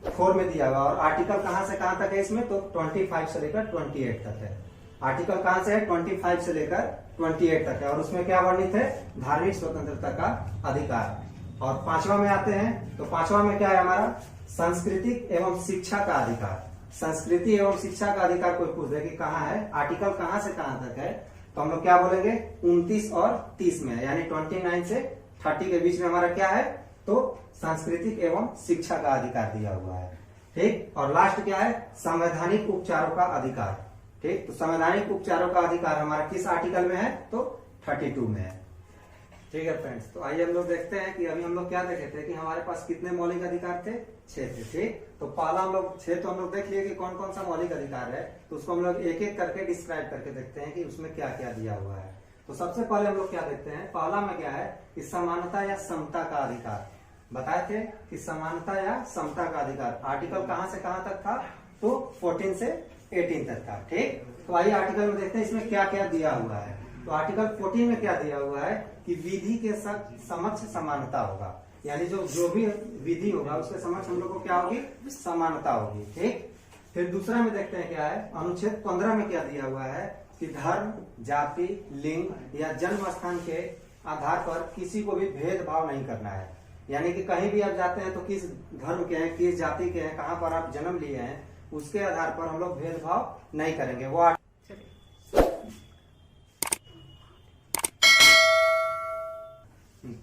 4 में दिया हुआ। और आर्टिकल कहां से कहां तक है इसमें? तो 25 से लेकर 28 तक है। आर्टिकल कहां से है? 25 से लेकर 28 तक है। और उसमें क्या वर्णित है? धार्मिक स्वतंत्रता का अधिकार। और 5वां में आते हैं। तो 5वां में क्या है हमारा? सांस्कृतिक एवं शिक्षा का अधिकार। संस्कृति एवं शिक्षा का अधिकार कोई पूछ दे कि कहाँ है, आर्टिकल कहां से कहां तक है, तो हम लोग क्या बोलेंगे? 29 और 30 में, यानी 29 से 30 के बीच में हमारा क्या है? तो सांस्कृतिक एवं शिक्षा का अधिकार दिया हुआ है। ठीक, और लास्ट क्या है? संवैधानिक उपचारों का अधिकार। ठीक, तो संवैधानिक उपचारों का अधिकार हमारा किस आर्टिकल में है? तो 32 में है। ठीक है फ्रेंड्स, तो आइए हम लोग देखते हैं कि अभी हम लोग क्या देखे थे कि हमारे पास कितने मौलिक अधिकार थे? 6 थे। ठीक, तो पहला हम लोग 6 तो हम लोग देख लिए कि कौन कौन सा मौलिक अधिकार है। तो उसको हम लोग एक एक करके डिस्क्राइब करके देखते हैं कि उसमें क्या क्या दिया हुआ है। तो सबसे पहले हम लोग क्या देखते हैं? पहला में क्या है कि समानता या समता का अधिकार। बताए थे कि समानता या समता का अधिकार आर्टिकल कहां से कहां तक था? तो 14 से 18 तक था। ठीक, तो आइए आर्टिकल में देखते हैं इसमें क्या क्या दिया हुआ है। तो आर्टिकल 14 में क्या दिया हुआ है कि विधि के समक्ष समानता होगा, यानी जो जो भी विधि होगा उसके समक्ष हम लोग को क्या होगी, समानता होगी। ठीक, फिर दूसरा में देखते हैं क्या है, अनुच्छेद 15 में क्या दिया हुआ है कि धर्म, जाति, लिंग या जन्म स्थान के आधार पर किसी को भी भेदभाव नहीं करना है। यानी कि कहीं भी आप जाते हैं तो किस धर्म के हैं, किस जाति के हैं, कहाँ पर आप जन्म लिए हैं, उसके आधार पर हम लोग भेदभाव नहीं करेंगे। वो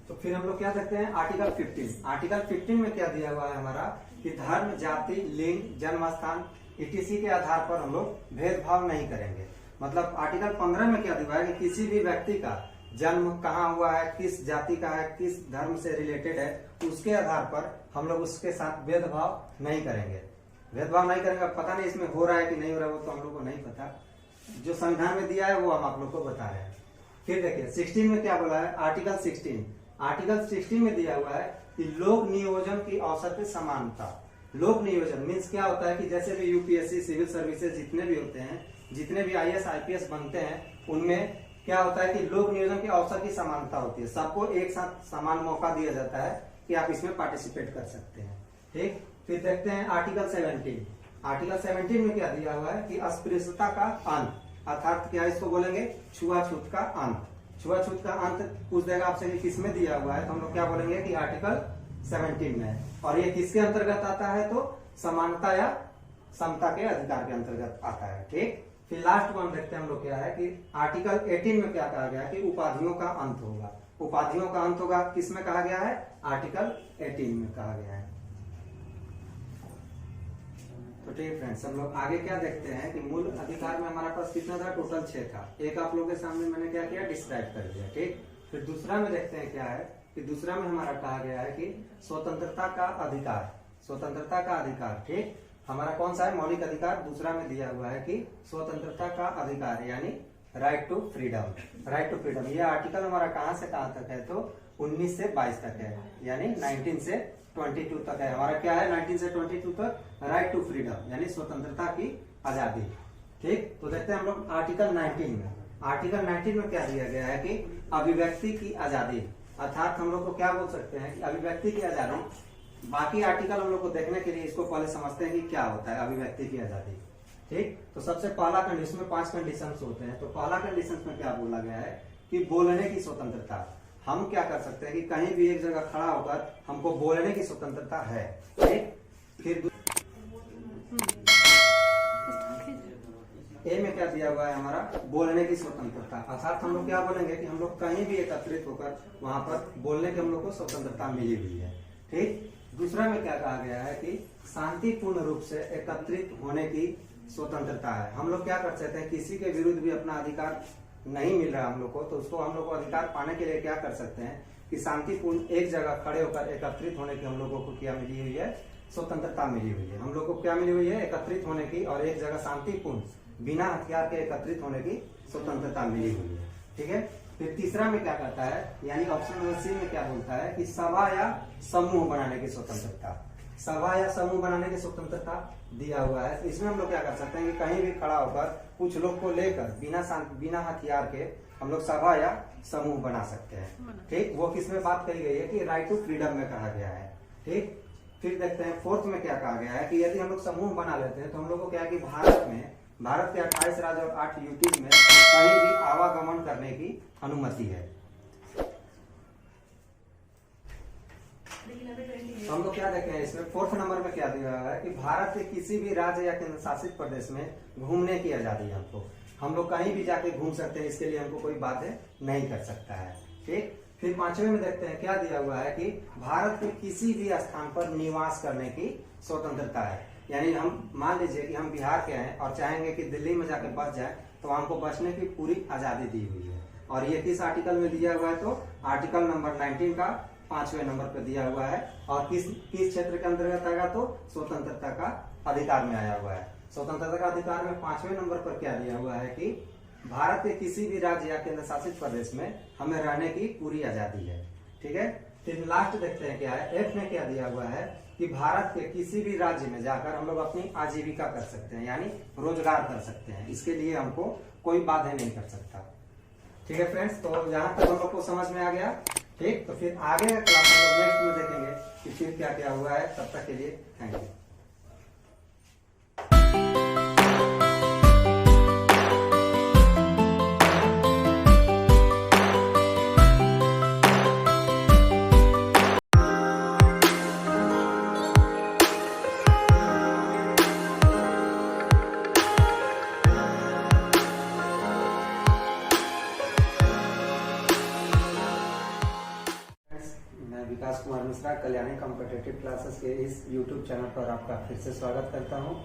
तो फिर हम लोग क्या देखते हैं आर्टिकल 15। आर्टिकल 15 में क्या दिया हुआ है हमारा कि धर्म, जाति, लिंग, जन्म स्थान etc के आधार पर हम लोग भेदभाव नहीं करेंगे। मतलब आर्टिकल 15 में क्या दिया है कि किसी भी व्यक्ति का जन्म कहाँ हुआ है, किस जाति का है, किस धर्म से रिलेटेड है, उसके आधार पर हम लोग उसके साथ भेदभाव नहीं करेंगे। भेदभाव नहीं करेंगे। पता नहीं इसमें हो रहा है कि नहीं हो रहा है, वो तो हम लोग को नहीं पता। जो संविधान में दिया है वो हम आप लोग को बता रहे हैं। फिर देखिए 16 में क्या बोला है, आर्टिकल 16। आर्टिकल 16 में दिया हुआ है कि लोक नियोजन की अवसर पे समानता। लोक नियोजन मीन्स क्या होता है कि जैसे भी यूपीएससी, सिविल सर्विसेज जितने भी होते हैं, जितने भी आईएएस, आईपीएस बनते हैं, उनमें क्या होता है कि लोक नियोजन के अवसर की समानता होती है। सबको एक साथ समान मौका दिया जाता है कि आप इसमें पार्टिसिपेट कर सकते हैं। ठीक, फिर देखते हैं आर्टिकल 17। आर्टिकल 17 में क्या दिया हुआ है कि अस्पृश्यता का अंत, अर्थात क्या इसको बोलेंगे, छुआछूत का अंत। छुआछूत का अंत पूछ देगा आपसे कि किसमें दिया हुआ है, तो हम लोग क्या बोलेंगे कि आर्टिकल 17 में है। और ये किसके अंतर्गत आता है, तो समानता या समता के अधिकार के अंतर्गत आता है। ठीक, फिर लास्ट वन देखते हैं हम लोग क्या है कि आर्टिकल 18 में क्या कहा गया है कि उपाधियों का अंत होगा। उपाधियों का अंत होगा किसमें कहा गया है, आर्टिकल 18 में कहा गया है। तो ठीक फ्रेंड्स, हम लोग आगे क्या देखते हैं कि मूल अधिकार में हमारे पास कितना था, टोटल 6 था। एक आप लोगों के सामने मैंने क्या किया, डिस्क्राइब कर दिया। ठीक, फिर दूसरा में देखते हैं क्या है कि दूसरा में हमारा कहा गया है कि स्वतंत्रता का अधिकार। स्वतंत्रता का अधिकार, ठीक, हमारा कौन सा है, मौलिक अधिकार। दूसरा में दिया हुआ है कि स्वतंत्रता का अधिकार यानी right to freedom. Right to freedom ये आर्टिकल हमारा कहां से कहां तक है, तो 19 से 22 तक है, यानी 19 से 22 तक है। हमारा क्या है, 19 से 22 तक राइट टू फ्रीडम यानी स्वतंत्रता की आजादी। ठीक, तो देखते हैं हम लोग आर्टिकल 19 में। आर्टिकल 19 में क्या दिया गया है कि अभिव्यक्ति की आजादी, अर्थात हम लोग को क्या बोल सकते हैं कि अभिव्यक्ति की आजादी। बाकी आर्टिकल हम लोग को देखने के लिए इसको पहले समझते हैं कि क्या होता है अभिव्यक्ति की आजादी। ठीक, तो सबसे पहला कंडीशन में 5 कंडीशंस होते हैं। तो पहला कंडीशन में क्या बोला गया है कि बोलने की स्वतंत्रता। हम क्या कर सकते हैं कि कहीं भी एक जगह खड़ा होकर हमको बोलने की स्वतंत्रता है। ठीक, फिर ए में क्या दिया हुआ है हमारा, बोलने की स्वतंत्रता, अर्थात हम लोग क्या बोलेंगे कि हम लोग कहीं भी एकत्रित होकर वहां पर बोलने की हम लोग को स्वतंत्रता मिली हुई है। ठीक, दूसरा में क्या कहा गया है कि शांतिपूर्ण रूप से एकत्रित होने की स्वतंत्रता है। हम लोग क्या कर सकते हैं, किसी के विरुद्ध भी अपना अधिकार नहीं मिल रहा हम लोग को, तो उसको हम लोग को अधिकार पाने के लिए क्या कर सकते हैं कि शांतिपूर्ण एक जगह खड़े होकर एकत्रित होने की हम लोगों को क्या मिली हुई है, स्वतंत्रता मिली हुई है। हम लोग को क्या मिली हुई है, एकत्रित होने की और एक जगह शांतिपूर्ण बिना हथियार के एकत्रित होने की स्वतंत्रता मिली हुई है। ठीक है, फिर तीसरा में क्या करता है, यानी ऑप्शन नंबर सी में क्या बोलता है कि सभा या समूह बनाने की स्वतंत्रता। सभा या समूह बनाने की स्वतंत्रता दिया हुआ है। तो इसमें हम लोग क्या कर सकते हैं कि कहीं भी खड़ा होकर कुछ लोग को लेकर बिना हथियार के हम लोग सभा या समूह बना सकते हैं। ठीक, वो किसमें बात कही गई है कि राइट टू फ्रीडम में कहा गया है। ठीक, फिर देखते हैं फोर्थ में क्या कहा गया है कि यदि हम लोग समूह बना लेते हैं तो हम लोग को क्या है कि भारत के 28 राज्य और 8 यूटी में कहीं भी आवागमन करने की अनुमति है। हम लोग क्या देखे हैं इसमें, फोर्थ नंबर में क्या दिया हुआ है कि भारत के किसी भी राज्य या केंद्र शासित प्रदेश में घूमने की आजादी है हमको। हम लोग कहीं भी जाके घूम सकते हैं, इसके लिए हमको कोई बातें नहीं कर सकता है। ठीक, फिर 5वें में देखते हैं क्या दिया हुआ है कि भारत के किसी भी स्थान पर निवास करने की स्वतंत्रता है। यानी हम मान लीजिए कि हम बिहार के हैं और चाहेंगे कि दिल्ली में जाके बस जाए, तो हमको बसने की पूरी आजादी दी हुई है। और ये किस आर्टिकल में दिया हुआ है, तो आर्टिकल नंबर 19 का 5वें नंबर पर दिया हुआ है। और किस क्षेत्र के अंतर्गत आएगा, तो स्वतंत्रता का अधिकार में आया हुआ है। स्वतंत्रता का अधिकार में 5वें नंबर पर क्या दिया हुआ है कि भारत के किसी भी राज्य या केंद्र शासित प्रदेश में हमें रहने की पूरी आजादी है। ठीक है, फिर लास्ट देखते हैं क्या है, एफ में क्या दिया हुआ है कि भारत के किसी भी राज्य में जाकर हम लोग अपनी आजीविका कर सकते हैं, यानी रोजगार कर सकते हैं। इसके लिए हमको कोई बाधा नहीं कर सकता। ठीक है फ्रेंड्स, तो यहाँ तक हम लोग को समझ में आ गया। ठीक, तो फिर आगे का क्लास हम लोग नेक्स्ट में देखेंगे कि फिर क्या क्या हुआ है। तब तक के लिए थैंक यू। मैं विकास कुमार मिश्रा कल्याणी कॉम्पिटिटिव क्लासेस के इस YouTube चैनल पर आपका फिर से स्वागत करता हूं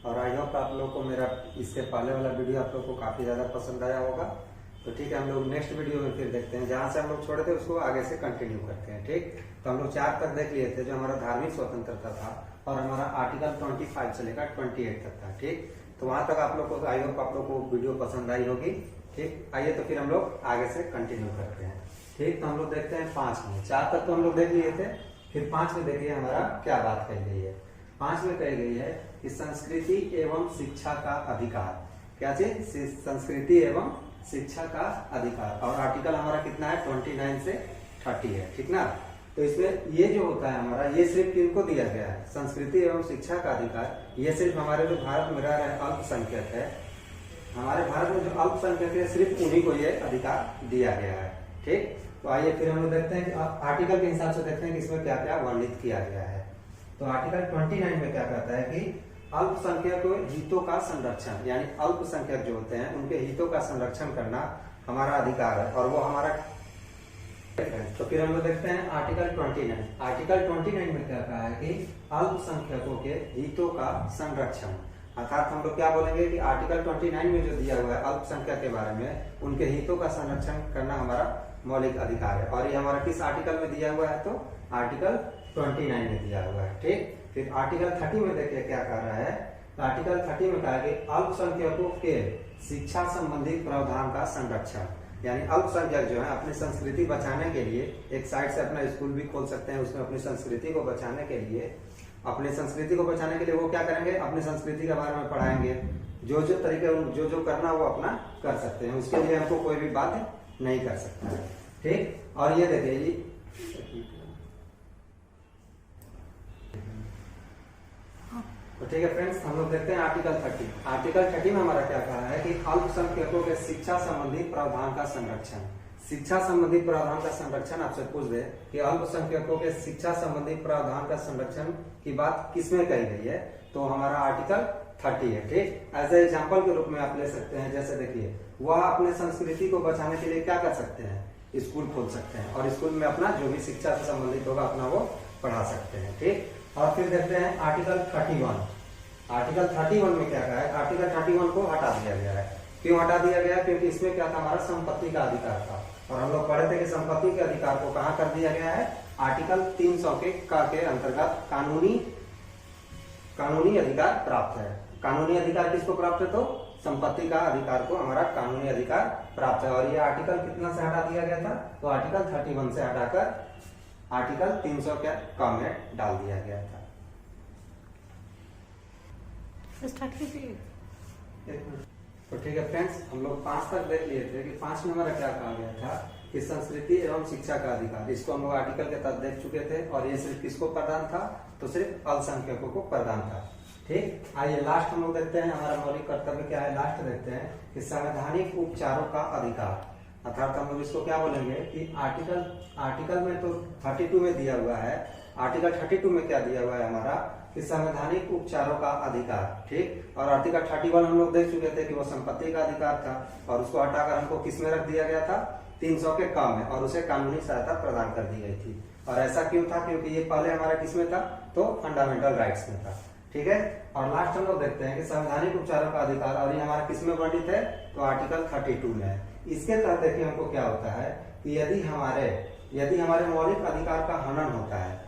और आई होप आप लोग को मेरा इससे पहले वाला वीडियो आप लोग को काफ़ी ज़्यादा पसंद आया होगा। तो ठीक है, हम लोग नेक्स्ट वीडियो में फिर देखते हैं, जहां से हम लोग छोड़े थे उसको आगे से कंटिन्यू करते हैं। ठीक, तो हम लोग 4 तक देख लिए थे, जो हमारा धार्मिक स्वतंत्रता था और हमारा आर्टिकल 25 से लेकर 28 तक था। ठीक, तो वहां तक आप लोग को आई होप आप लोग को वीडियो पसंद आई होगी। ठीक, आइए तो फिर हम लोग आगे से कंटिन्यू करते हैं। ठीक, तो हम लोग देखते हैं 5 में। 4 तक तो हम लोग देख लिए थे, फिर 5 में देखिए हमारा क्या बात कही गई है। 5 में कही गई है कि संस्कृति एवं शिक्षा का अधिकार। क्या चीज? संस्कृति एवं शिक्षा का अधिकार। और आर्टिकल हमारा कितना है? 29 से 30 है। ठीक ना, तो इसमें ये जो होता है हमारा, ये सिर्फ किनको दिया गया है? संस्कृति एवं शिक्षा का अधिकार ये सिर्फ हमारे जो भारत में रह रहे अल्पसंख्यक है, हमारे भारत में जो अल्पसंख्यक है, सिर्फ उन्हीं को ये अधिकार दिया गया है। ठीक, तो आइए फिर हम लोग देखते हैं कि आर्टिकल के हिसाब से देखते हैं कि इसमें क्या क्या वर्णित किया गया है। तो आर्टिकल 29 में क्या कहता है कि अल्पसंख्यक हितों का संरक्षण, यानी अल्पसंख्यक जो होते हैं उनके हितों का संरक्षण करना हमारा अधिकार है और वो हमारा। तो फिर हम लोग देखते हैं आर्टिकल 29। आर्टिकल 29 में क्या कहा है कि अल्पसंख्यकों के हितों का संरक्षण, अर्थात हम लोग क्या बोलेंगे कि आर्टिकल 29 में जो दिया हुआ है अल्पसंख्यक के बारे में, उनके हितों का संरक्षण करना हमारा मौलिक अधिकार है। और ये हमारा किस आर्टिकल में दिया हुआ है? तो आर्टिकल 29 में दिया हुआ है। ठीक, फिर आर्टिकल 30 में देखिए क्या कह रहा है। तो आर्टिकल 30 में कहा है कि अल्पसंख्यकों के शिक्षा संबंधी प्रावधान का संरक्षण, यानी अल्पसंख्यक जो है अपनी संस्कृति बचाने के लिए एक साइड से अपना स्कूल भी खोल सकते हैं, उसमें अपनी संस्कृति को बचाने के लिए, अपनी संस्कृति को बचाने के लिए वो क्या करेंगे? अपनी संस्कृति के बारे में पढ़ाएंगे, जो जो तरीके जो करना वो अपना कर सकते हैं, उसके लिए हमको कोई भी बात नहीं कर सकता है। ठीक, और ये देखिए तो ठीक है फ्रेंड्स, हम लोग देखते हैं आर्टिकल 30। आर्टिकल 30 में हमारा क्या कहा है कि अल्पसंख्यकों के शिक्षा संबंधी प्रावधान का संरक्षण। शिक्षा संबंधी प्रावधान का संरक्षण आपसे पूछ दे कि अल्पसंख्यकों के शिक्षा संबंधी प्रावधान का संरक्षण की बात किसमें कही गई है? तो हमारा आर्टिकल 30 है। ठीक, एज ए एग्जाम्पल के रूप में आप ले सकते हैं, जैसे देखिए वह अपने संस्कृति को बचाने के लिए क्या कर सकते हैं? स्कूल खोल सकते हैं और स्कूल में अपना जो भी शिक्षा से संबंधित होगा अपना वो पढ़ा सकते हैं। ठीक, और फिर देखते हैं आर्टिकल 31। आर्टिकल 31 में क्या कहा है? आर्टिकल 31 को हटा दिया गया है। क्यों हटा दिया गया? क्योंकि इसमें क्या था? हमारा संपत्ति का अधिकार था और हम लोग पढ़े थे कि संपत्ति के अधिकार को कहाँ कर दिया गया है? आर्टिकल 300 के अंतर्गत कानूनी अधिकार प्राप्त है। कानूनी अधिकार किसको प्राप्त है? तो संपत्ति का अधिकार को हमारा कानूनी अधिकार प्राप्त है। और ये आर्टिकल कितना से हटा दिया गया था? तो आर्टिकल 31 से हटाकर आर्टिकल 300 के कम में डाल दिया गया था। तो ठीक है फ्रेंड्स, हम लोग 5 तक देख लिए थे कि 5 में हमारा क्या कहा गया था कि संस्कृति एवं शिक्षा का अधिकार, इसको हम लोग आर्टिकल के तहत देख चुके थे और ये सिर्फ किसको प्रदान था? तो सिर्फ अल्पसंख्यकों को प्रदान था। ठीक, आइए लास्ट हम लोग देखते हैं हमारा मौलिक कर्तव्य क्या है। लास्ट देखते हैं कि संवैधानिक उपचारों का अधिकार, अर्थात हम लोग इसको क्या बोलेंगे कि आर्टिकल में तो 32 में दिया हुआ है। आर्टिकल 32 में क्या दिया हुआ है हमारा कि संवैधानिक उपचारों का अधिकार। ठीक, और आर्टिकल 31 हम लोग देख चुके थे कि वो संपत्ति का अधिकार था और उसको हटाकर हमको किस में रख दिया गया था? 300 के कम में, और उसे कानूनी सहायता प्रदान कर दी गई थी। और ऐसा क्यों था? क्योंकि ये पहले हमारा किसमें था? तो फंडामेंटल राइट्स में था। ठीक है, और लास्ट हम लोग देखते हैं कि संवैधानिक उपचारों का अधिकार, और ये हमारा किसमें वर्णित है? तो आर्टिकल 32 में है। इसके तहत देखिए हमको क्या होता है कि यदि हमारे मौलिक अधिकार का हनन होता है,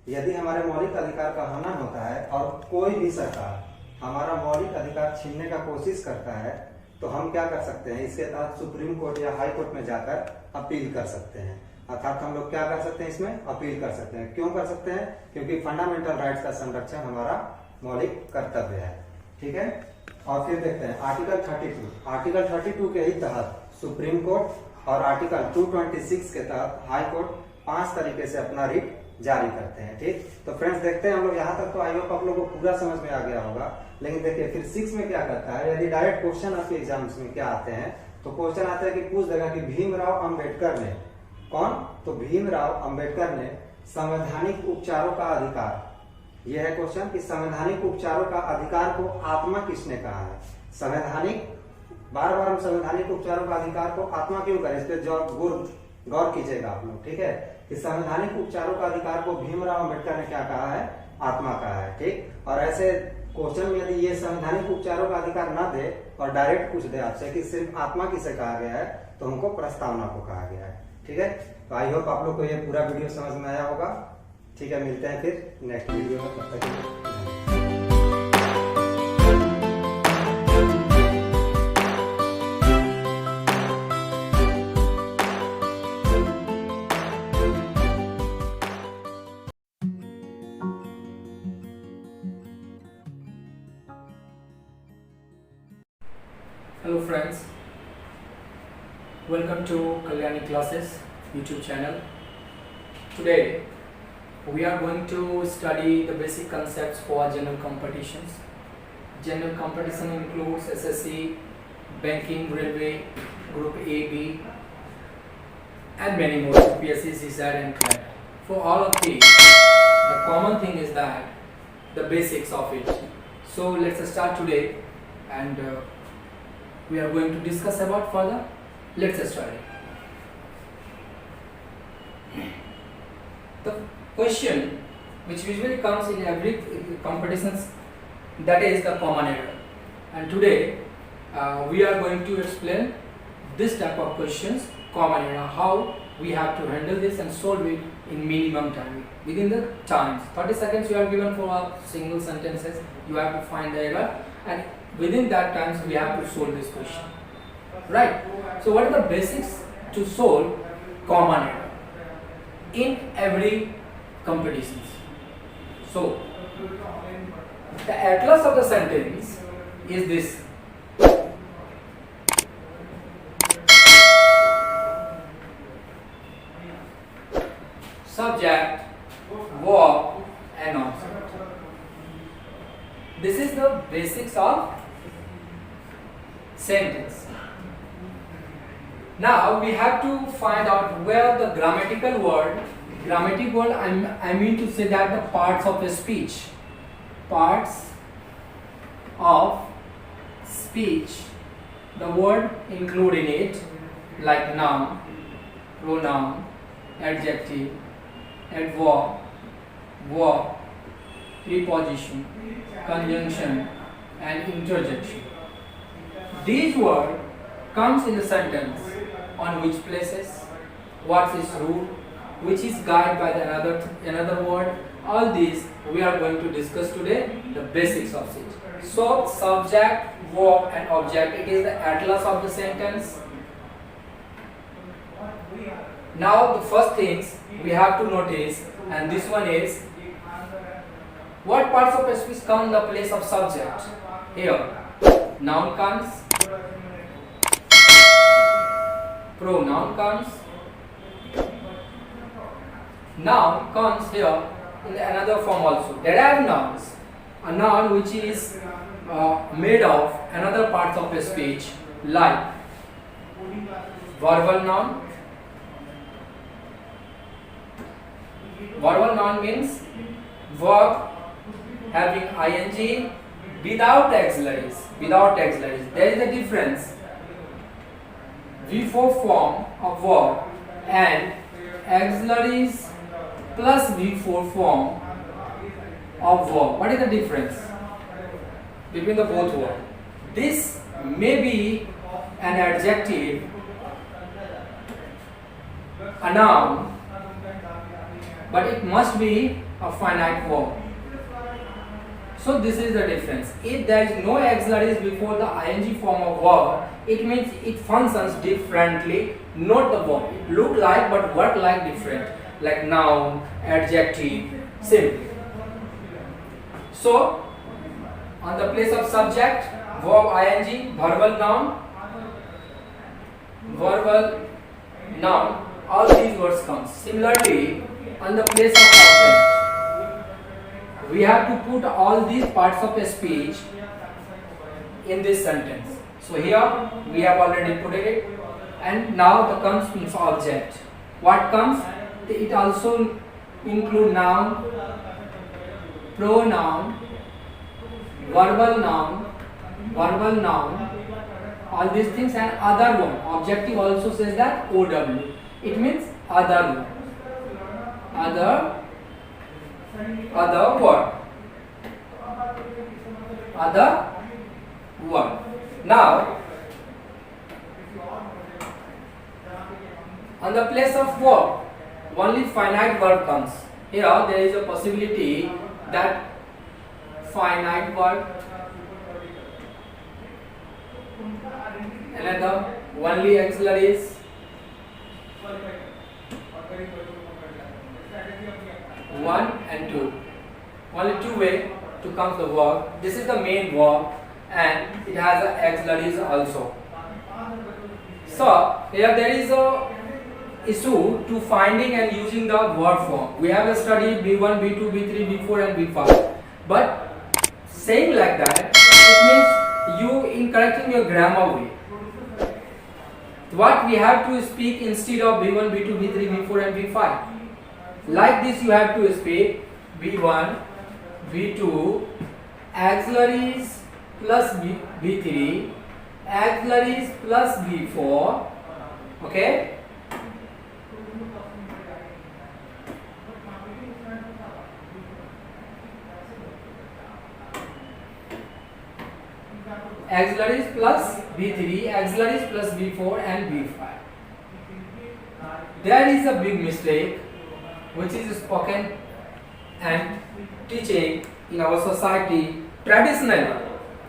यदि हमारे मौलिक अधिकार का हनन होता है और कोई भी सरकार हमारा मौलिक अधिकार छीनने का कोशिश करता है, तो हम क्या कर सकते हैं? इसके तहत सुप्रीम कोर्ट या हाई कोर्ट में जाकर अपील कर सकते हैं। अर्थात हम लोग क्या कर सकते हैं? इसमें अपील कर सकते हैं। क्यों कर सकते हैं? क्योंकि फंडामेंटल राइट्स का संरक्षण हमारा मौलिक कर्तव्य है। ठीक है, और फिर देखते हैं आर्टिकल 32। आर्टिकल 32 के ही तहत सुप्रीम कोर्ट, और आर्टिकल 226 के तहत हाई कोर्ट 5 तरीके से अपना रिट जारी करते हैं। ठीक, तो फ्रेंड्स देखते हैं हम लोग यहाँ तक, तो आई होप आप लोगों को पूरा समझ में आ गया होगा। लेकिन देखिए फिर 6 में क्या करता है, यदि डायरेक्ट क्वेश्चन आपके एग्जाम्स में क्या आते हैं, तो क्वेश्चन आता है कि पूछ देगा कि भीमराव अंबेडकर ने, कौन, तो भीमराव अंबेडकर ने संवैधानिक उपचारों का अधिकार, यह है क्वेश्चन कि संवैधानिक उपचारों का अधिकार को आत्मा किसने कहा है। संवैधानिक, बार बार हम संवैधानिक उपचारों का अधिकार को आत्मा क्यों करें, इस पर गौर कीजिएगा आप लोग। ठीक है, कि संवैधानिक उपचारों का अधिकार को भीमराव अंबेडकर ने क्या कहा है, आत्मा कहा है। ठीक, और ऐसे क्वेश्चन में यदि ये संवैधानिक उपचारों का अधिकार ना दे और डायरेक्ट पूछ दे आपसे कि सिर्फ आत्मा किसे कहा गया है, तो हमको प्रस्तावना को कहा गया है। ठीक है, तो आई होप आप लोग को ये पूरा वीडियो समझ में आया होगा। ठीक है, मिलते हैं फिर नेक्स्ट वीडियो में, तब तक के लिए।
Hello friends, welcome to Kalyani Classes YouTube channel. Today we are going to study the basic concepts for general competitions. General competition includes SSC, banking, railway, group A, B and many more, PSC, CSAT and CLAT. For all of these, the common thing is that the basics of it. So let's start today and we are going to discuss about further. Let's study. The question which usually comes in every competitions, that is the common error, and today we are going to explain this type of questions, common error, how we have to handle this and solve it in minimum time, within the times 30 seconds you are given for a single sentences. You have to find the error and within that times we have to solve this question, right? So what are the basics to solve common error in every competitions? So the atlas of the sentence is this: subject, verb and object. This is the basics of sentence. Now we have to find out where the grammatical word, I mean to say that the parts of a speech, the word included in it, like noun, pronoun, adjective, adverb, verb, preposition, conjunction and interjection. These words comes in the sentence on which places, what is rule, which is guided by the another word. All these we are going to discuss today, the basics of it. So subject, verb and object, it is the atlas of the sentence. Now the first things we have to notice, and this one is, what parts of a speech come in the place of subject? Here, noun comes, pronoun comes, noun comes here in another form also. Derived nouns, a noun which is made of another parts of a speech, like verbal noun. Verbal noun means verb having ing without auxiliaries. There is a difference. V4 form of verb and auxiliaries plus V4 form of verb. What is the difference between the both words? This may be an adjective, a noun, but it must be a finite verb. So this is the difference. If there is no auxiliaries before the ing form of verb, it means it functions differently, not the verb. It look like but work like different, like noun, adjective, simply. So on the place of subject, verb ing, verbal noun, verbal Now all these words come. Similarly, on the place of object, we have to put all these parts of a speech in this sentence. So here we have already put it, and now the comes means object. What comes? It also include noun, pronoun, verbal noun, all these things, and other one. Objective also says that OW. It means other one. Other word. Now, on the place of verb, only finite verb comes. Here there is a possibility that finite verb, another only auxiliaries, one and two. Only two way to come the verb. This is the main verb, and it has auxiliaries also. So here there is a issue to finding and using the verb form. We have studied B1, B2, B3, B4 and B5. But saying like that, it means you incorrecting your grammar way. What we have to speak instead of B1, B2, B3, B4 and B5. Like this you have to speak B1, B2, auxiliaries plus B3, auxiliaries plus B4. Okay? Auxiliaries plus B3, auxiliaries plus B4 and B5. There is a big mistake which is spoken and teaching in our society traditionally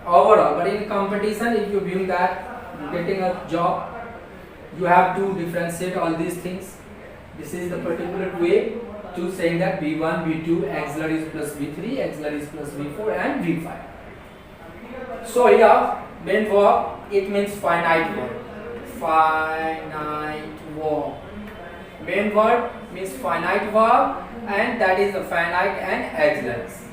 overall, but in competition, if you view that getting a job, you have to differentiate all these things. This is the particular way to saying that B1, B2, auxiliaries plus B3, auxiliaries plus B4 and B5. So here, main verb, it means finite verb. Finite verb. Main verb means finite verb, and that is the finite and auxiliaries.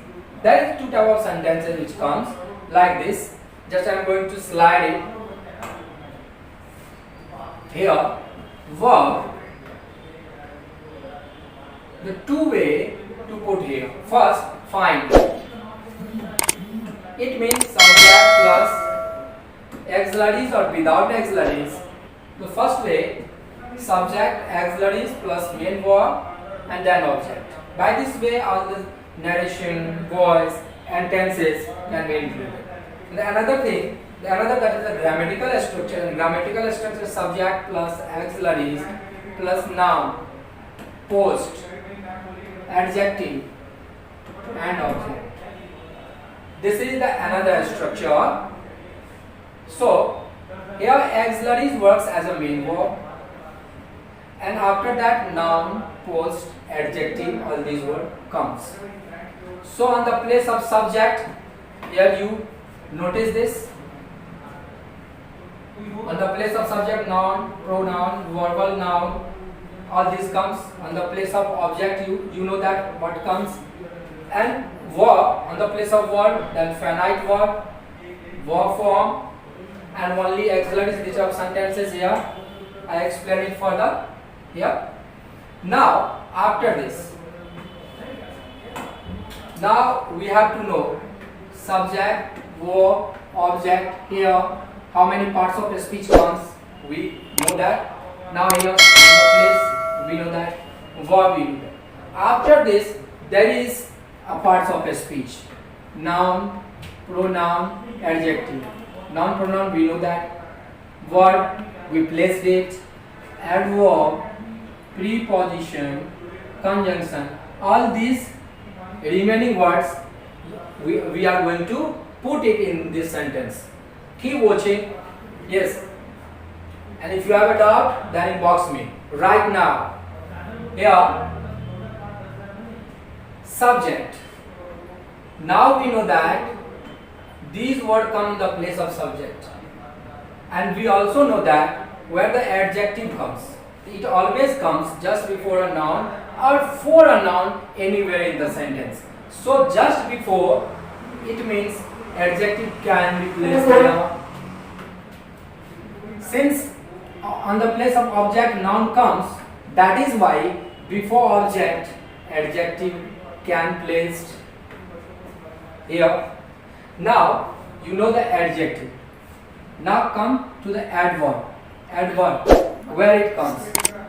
There is two types of sentences which comes like this. Just I am going to slide it. Here, verb. The two way to put here. First, find. It means subject plus auxiliaries or without auxiliaries. The first way, subject, auxiliaries plus main verb and then object. By this way, all the narration, voice and tenses can be included. Another thing, that is the grammatical structure. In grammatical structure, subject plus auxiliaries plus noun, post, adjective and object. This is the another structure. So here auxiliaries works as a main verb, and after that noun, post, adjective, all these words comes. So on the place of subject, here you notice this. On the place of subject, noun, pronoun, verbal noun, all this comes. On the place of object, you know that what comes. And verb, on the place of verb, then finite verb, verb form, and only auxiliaries. These are sentences here. I explain it further here. Now, after this, now we have to know subject, verb, object. Here, how many parts of the speech comes? We know that. Now here, in the place, we know that. Verb, we know that. After this, there is a parts of a speech. Noun, pronoun, adjective. Noun, pronoun, we know that. Verb, we placed it. Adverb, preposition, conjunction. All these remaining words, we are going to put it in this sentence. Keep watching. Yes. And if you have a doubt, then inbox me right now. Here, subject. Now we know that these words come in the place of subject, and we also know that where the adjective comes. it always comes just before a noun or for a noun anywhere in the sentence. So just before, it means adjective can be placed here. Since on the place of object noun comes, that is why before object adjective can placed here. Now you know the adjective. Now come to the adverb. Adverb, where it comes?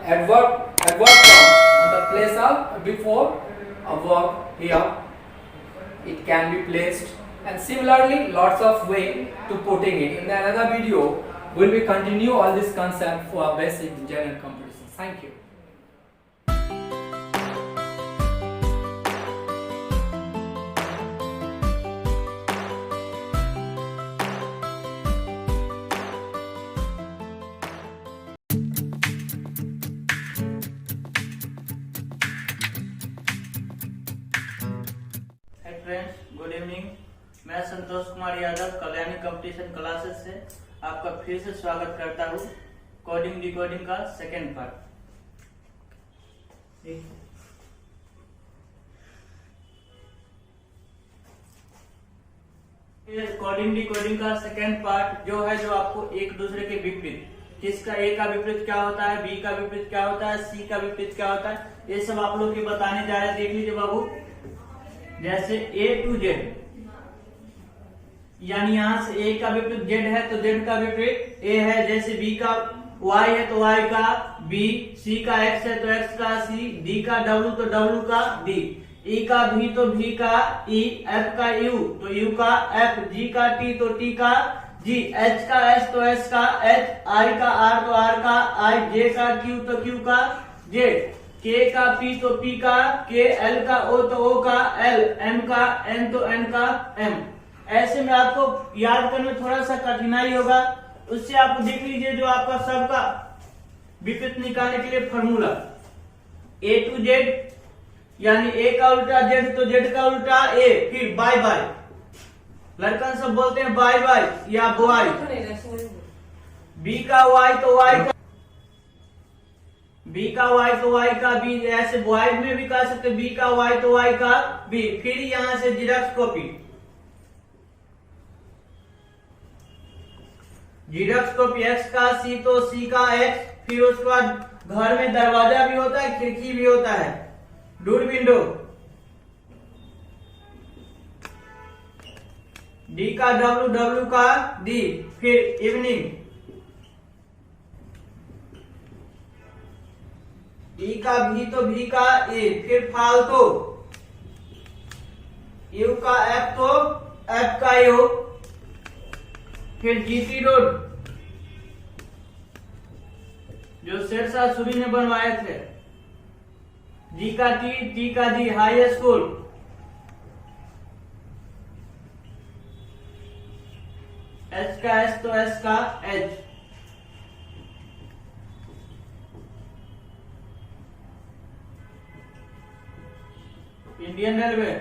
Adverb comes on the place of before a verb here. It can be placed, and similarly lots of way to putting it. In another video, will we continue all this concept for basic general comprehension. Thank you.
Hi friends, good evening. मैं Santosh Kumar Yadav Kalyani competition classes से आपका फिर से स्वागत करता हूँ coding decoding का second part. Coding decoding का सेकेंड पार्ट जो है, जो आपको एक दूसरे के विपरीत, किसका ए का विपरीत क्या होता है, बी का विपरीत क्या होता है, सी का विपरीत क्या होता है, ये सब आप लोग के बताने जा रहे हैं। देख लीजिए बाबू, जैसे A to Z, यानी यहाँ से A का विपरीत Z है तो Z का विपरीत A है। जैसे B का Y है तो Y का B, C का X है तो X का C, D का W तो W का D, E का V तो V का E, F का U तो U का F, G का T तो T का G, H का S तो S का H, I का R तो R का I, J का Q तो Q का J, K का P तो P का K, L का O तो O का L, M का N तो N का M। ऐसे में आपको याद करने में थोड़ा सा कठिनाई होगा, उससे आप देख लीजिए जो आपका सबका विपरीत निकालने के लिए फॉर्मूला A to Z, यानी A का उल्टा Z तो Z का उल्टा A, फिर बाय बाय, लड़कन सब बोलते हैं बाय बाय या बॉय। B का Y तो Y का B का Y तो Y का B, ऐसे बॉय में भी कह सकते B का Y तो Y का B। फिर यहां से xerox copy, xerox copy X का C तो C का X, फिर उसके बाद घर में दरवाजा भी होता है, खिड़की भी होता है, डोर विंडो। D का W, W का D, फिर इवनिंग। E का V तो V का A, फिर फालतू। U का F तो F का U, फिर GT रोड जो शेरशाह सूरी ने बनवाए थे। G का T, T का G हाई स्कूल। H का S तो S का H। Indian railway.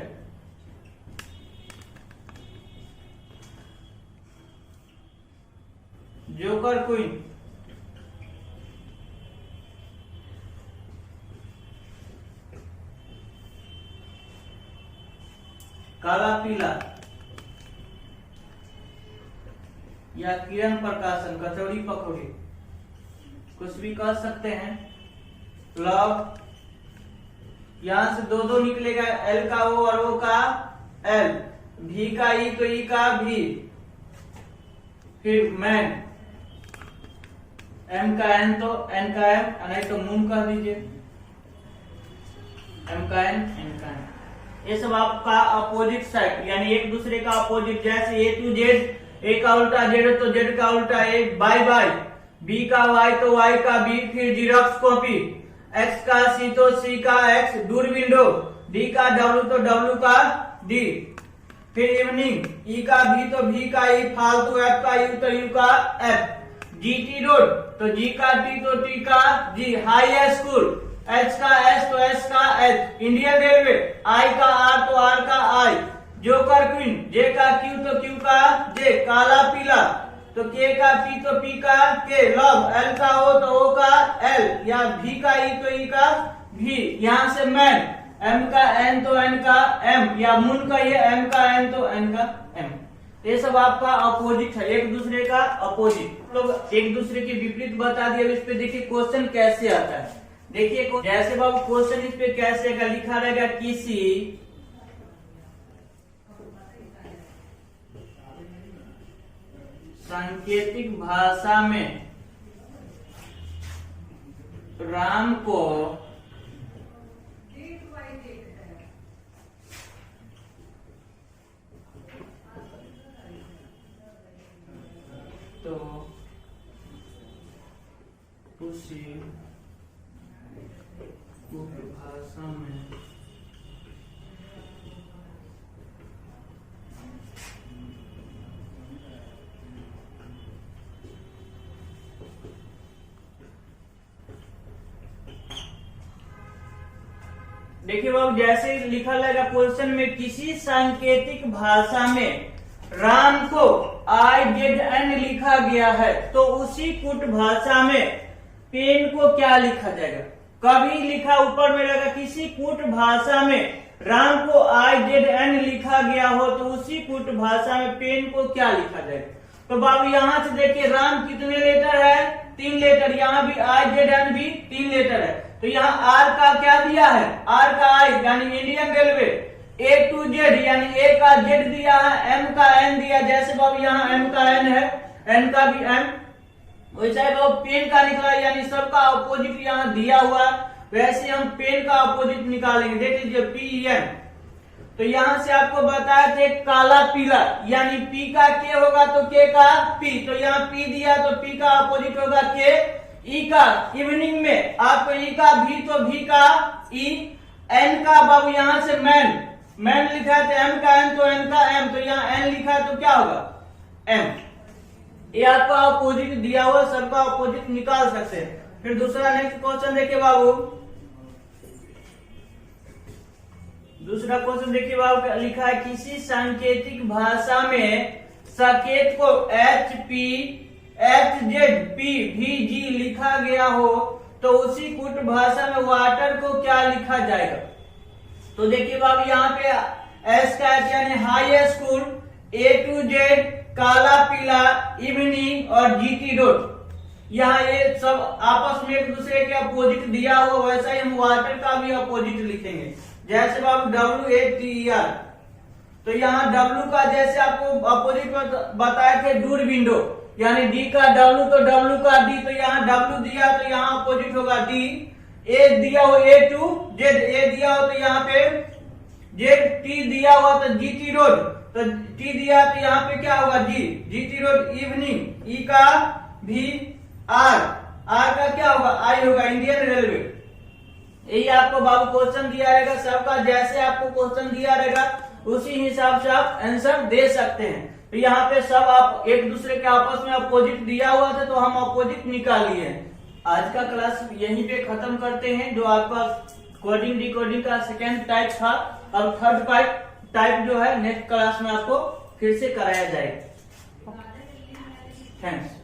Joker queen. काला पीला या किरण प्रकाशन, कचौड़ी पकौड़ी, कुछ भी कह सकते हैं। लव, यहां से दो दो निकलेगा, L का O और O का L, V का E तो E का V, फिर मैन, M का N तो N का M, नहीं तो मून कह दीजिए, M का N, N का N। ये सब आपका अपोजिट साइड, यानी एक दूसरे का अपोजिट। जैसे A to Z, A का उल्टा Z तो Z का उल्टा A, बाय बाय। B का Y तो Y का B, फिर जीरोक्स कॉपी। X का C तो C का X, दूर विंडो। D का W तो W का D, फिर इवनिंग। E का V तो V का E, फालतू। F का U तो U का F, GT रोड तो G का T तो T का G, हाई स्कूल। H का S तो S का H, इंडियन रेलवे। I का R तो R का I, जोकर क्वीन। J का Q तो Q का J, काला पीला तो K का P तो P का K, लव। L का O तो O का L, या V का E तो E का V, यहाँ से मैन, M का N तो N का M, या मून का ये M का N तो N का M। ये सब आपका अपोजिट है, एक दूसरे का अपोजिट। लोग एक दूसरे के विपरीत बता दिए। इस पे देखिए क्वेश्चन कैसे आता है। देखिए जैसे बाबू क्वेश्चन इस पे कैसे का लिखा रहेगा, किसी सांकेतिक भाषा में राम को तो उसी भाषा में देखिए बाबू जैसे लिखा रहेगा क्वेश्चन में, किसी सांकेतिक भाषा में राम को IZN लिखा गया है तो उसी कुट भाषा में पेन को क्या लिखा जाएगा। कभी लिखा ऊपर में रहेगा किसी कुट भाषा में राम को IZN लिखा गया हो तो उसी कुट भाषा में पेन को क्या लिखा जाएगा। तो बाबू यहाँ से देखिए राम कितने लेटर है, 3 लेटर, यहाँ भी IZN भी 3 लेटर है। तो यहाँ R का क्या दिया है, R का I यानी Indian railway, A to Z यानी A का Z दिया है, M का N दिया। जैसे बाबू यहाँ M का N है, N का भी M, वैसे बाबू पेन का निकला यानी सबका अपोजिट यहाँ दिया हुआ, वैसे हम पेन का अपोजिट निकालेंगे। देख लीजिए PEN। तो यहाँ से आपको बताया थे काला पीला यानी P का K होगा तो K का P, तो यहाँ P दिया तो P का अपोजिट होगा K। E का इवनिंग में आपको E का V तो V का E। N का बाबू यहाँ से मैन, मैन लिखा है तो M का N तो N का M, तो यहाँ N लिखा है तो क्या होगा M। ये आपका अपोजिट दिया हुआ, सबका अपोजिट निकाल सकते हैं। फिर दूसरा नेक्स्ट क्वेश्चन देखिए बाबू, दूसरा क्वेश्चन देखिए बाबू लिखा है, किसी सांकेतिक भाषा में संकेत को HP HZ PVG लिखा गया हो तो उसी कुट भाषा में वाटर को क्या लिखा जाएगा। तो देखिए बाबू यहाँ पे S का H यानी high school, A to Z काला पीला इवनिंग और GT रोड, यहाँ ये सब आपस में एक दूसरे के अपोजिट दिया हुआ, वैसा ही हम वाटर का भी अपोजिट लिखेंगे। जैसे बाबू WATER, तो यहाँ W का जैसे आपको अपोजिट बताए थे दूर विंडो यानी D का W तो W का D, तो यहाँ W दिया तो यहाँ अपोजिट होगा D। A दिया हो A to Z, A दिया हो तो यहाँ पे Z, T दिया हुआ तो GT रोड, तो T दिया तो यहाँ पे क्या होगा G, GT road evening. E का भी R, R का क्या होगा I होगा इंडियन रेलवे। यही आपको बाबू क्वेश्चन दिया रहेगा, सबका जैसे आपको क्वेश्चन दिया रहेगा उसी हिसाब से आप आंसर दे सकते हैं। तो यहाँ पे सब आप एक दूसरे के आपस में अपोजिट दिया हुआ था तो हम अपोजिट निकालिए। आज का क्लास यहीं पे खत्म करते हैं, जो आपका कोडिंग डिकोडिंग का सेकेंड टाइप था। अब थर्ड टाइप जो है नेक्स्ट क्लास में आपको फिर से कराया जाएगा। थैंक्स।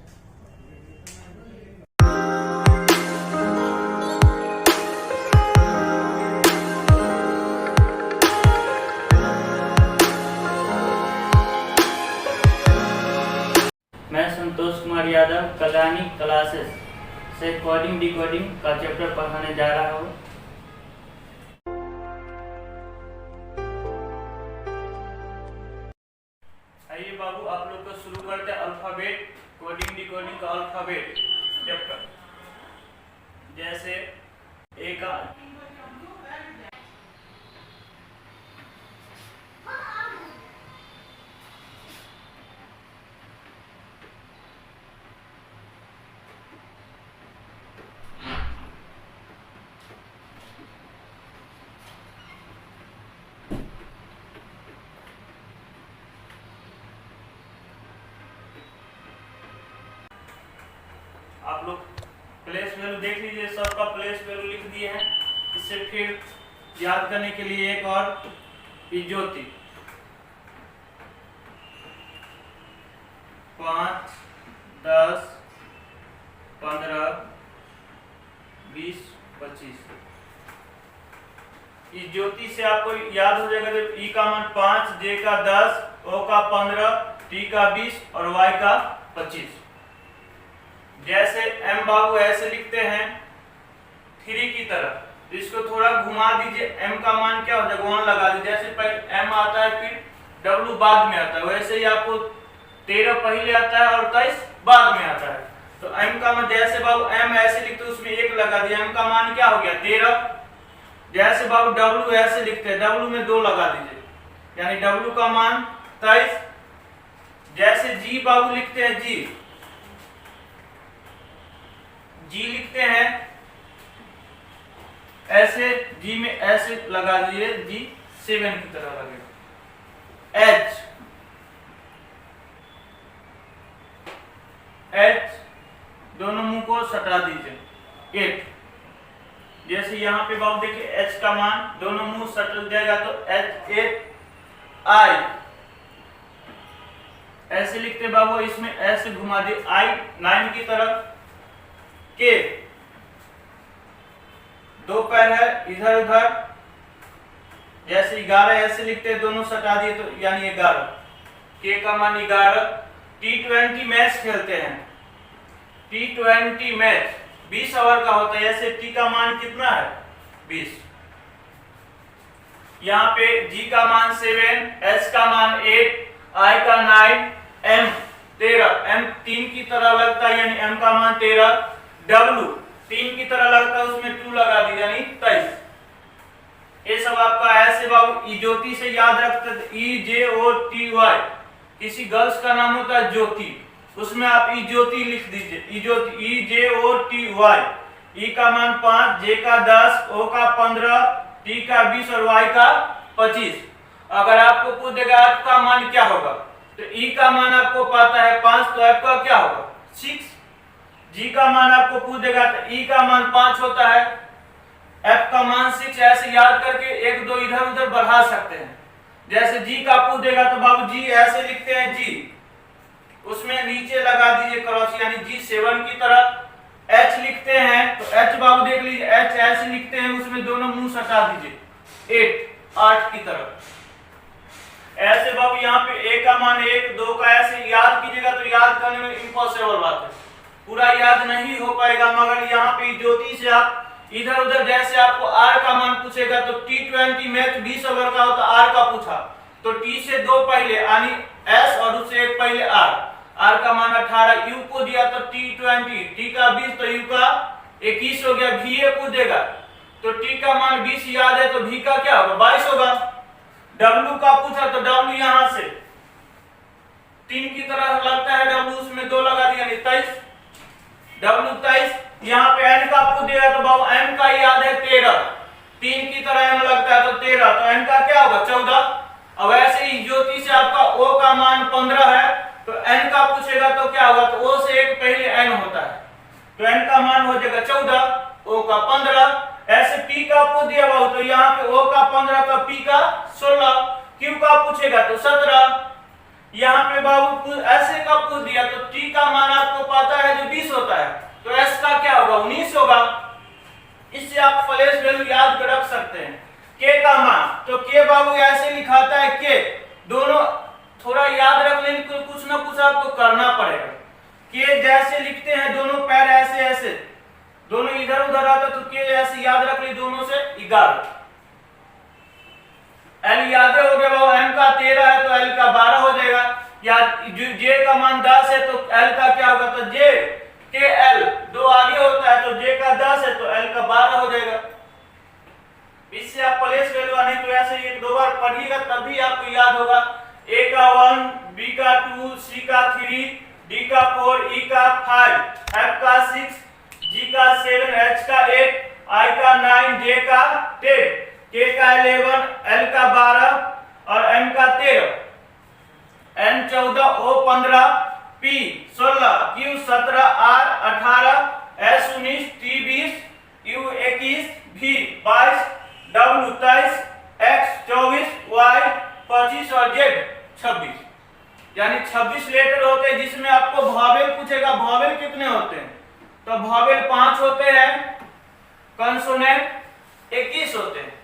मैं संतोष कुमार यादव कल्याणी क्लासेस से कोडिंग डिकोडिंग का चैप्टर पढ़ाने जा रहा हूँ। आइए बाबू आप लोग को शुरू करते हैं अल्फाबेट, कोडिंग डिकोडिंग का अल्फाबेट चैप्टर। जैसे ए का आप लोग प्लेस वैल्यू देख लीजिए, सबका प्लेस वैल्यू लिख दिए हैं। इससे फिर याद करने के लिए एक और ज्योति 5, 10, 15,
20 25। इस ज्योति से आपको याद हो जाएगा तो ई का मान 5, जे का 10, ओ का 15, टी का 20 और वाई का 25। जैसे एम बाबू ऐसे लिखते हैं 3 की तरह, तो इसको थोड़ा घुमा दीजिए, एम का मान क्या हो जाएगा 1 लगा दीजिए। जैसे पहले एम आता है फिर डब्लू बाद में आता है, वैसे ही आपको 13 पहले आता है और 23 बाद में आता है। तो एम का मान जैसे बाबू एम ऐसे लिखते उसमें 1 लगा दिया, एम का मान क्या हो गया 13। जैसे बाबू डब्लू ऐसे लिखते हैं, डब्लू में 2 लगा दीजिए, यानी डब्लू का मान 23। जैसे जी बाबू लिखते हैं, जी लिखते हैं ऐसे, जी में ऐसे लगा दिए, जी 7 की तरह लगेगा। एच दोनों मुंह को सटा दीजिए 8। जैसे यहाँ पे बाबू देखिए एच का मान दोनों मुंह सट जाएगा तो एच 8 आई ऐसे लिखते बाबू, इसमें ऐसे घुमा दिए आई 9 की तरफ। के 2 पैर है इधर उधर, जैसे 11 ऐसे लिखते हैं, दोनों सटा दिए तो यानी 11। के का मान 11। T20 मैच खेलते हैं, T20 मैच 20 ओवर का होता है। ऐसे टी का मान कितना है 20। यहाँ पे जी का मान 7, एच का मान 8, आई का 9, एम 13। एम 3 की तरह लगता है यानी एम का मान 13। डब्लू 3 की तरह लगता है उसमें 2 लगा दी यानी 23। ये सब आपका ऐसे बाबू ज्योति से याद रखते थे, EJOTY। किसी गर्ल्स का नाम होता है ज्योति, उसमें आप ज्योति लिख दीजिए, EJOTY। ई का मान 5, जे का 10, ओ का 15, टी का 20 और वाई का 25। अगर आपको पूछेगा एफ का मान क्या होगा, तो ई का मान आपको पता है 5, तो एफ का क्या होगा 6। जी का मान आपको पूछेगा तो ई का मान 5 होता है, एफ का मान 6। ऐसे याद करके 1 2 इधर उधर बढ़ा सकते हैं। जैसे जी का पूछेगा तो बाबू जी ऐसे लिखते हैं, जी उसमें नीचे लगा दीजिए क्रॉस यानी जी 7 की तरह। एच लिखते हैं तो एच बाबू देख लीजिए, एच ऐसे लिखते हैं, उसमें दोनों मुंह सटा दीजिए 8 की तरह। ऐसे बाबू यहाँ पे ए का मान 1 2 का ऐसे याद कीजिएगा तो याद करने में इम्पॉसिबल बात है, पूरा याद नहीं हो पाएगा। मगर यहाँ पे ज्योति से आप इधर उधर, जैसे आपको आर का मान पूछेगा तो T20 मैच 20 ओवर का होता, आर का पूछा तो टी से 2 पहले यानी एस और उससे 1 पहले आर का मान 18। यू को दिया तो T20, टी का 20 तो यू का 21 हो गया। भी ए पूछेगा तो टी का मान 20 याद है तो भी का क्या होगा 22 होगा। डब्ल्यू का पूछा तो डब्ल्यू यहां से 3 की तरह लगता है, डब्ल्यू उसमें 2 लगा दिया 23, डब्ल्यू 23। यहाँ पे एन का पूछेगा तो बाबू एन का याद है 13, 3 की तरह एन लगता है तो 13, तो एन का क्या होगा 14। अब ऐसे ही ज्योति से आपका ओ का मान 15 है तो एन का पूछेगा तो क्या होगा, तो ओ से 1 पहले एन होता है तो एन का मान हो जाएगा 14, ओ का 15। ऐसे पी का पूछ दिया बाबू तो यहाँ पे ओ का 15 तो पी का 16, क्यू का पूछेगा तो 17। यहाँ पे बाबू ऐसे का पूछ दिया तो टी का मान आपको पता है जो 20 होता है तो एस का क्या होगा 19 होगा। इससे आप फ्लैश वैल्यू याद कर रख सकते हैं। के का मान तो के बाबू ऐसे लिखाता है के, दोनों थोड़ा याद रख लेने को कुछ ना कुछ आपको करना पड़ेगा। के जैसे लिखते हैं दोनों पैर ऐसे ऐसे, दोनों इधर उधर आता तो के ऐसे याद रख ली, दोनों से 11। एल याद हो गया बाबू, एम का 13 है तो एल का 12 हो जाएगा। या जे का मान 10 है तो एल का क्या होगा, तो जे के एल 2 आगे होता है तो जे का 10 है तो एल का 12 हो जाएगा। इससे आप प्लेस वैल्यू आने तो ऐसे 1-2 बार पढ़िएगा तभी आपको याद होगा। ए का 1, बी का 2, सी का 3, डी का 4, ई का 5, एफ का 6, जी का 7, एच का 8, आई का 9, जे का 10, के का 11, एल का 12 और एम का 13, N 14, O 15, P 16, Q 17, R 18, S 19, T 20, U 21, V 22, W 23, x 24, Y 25 और जेड 26। यानी 26 लेटर होते हैं जिसमें आपको वॉवेल पूछेगा वॉवेल कितने होते हैं, तो वॉवेल 5 होते हैं। कंसोनेंट 21 होते हैं।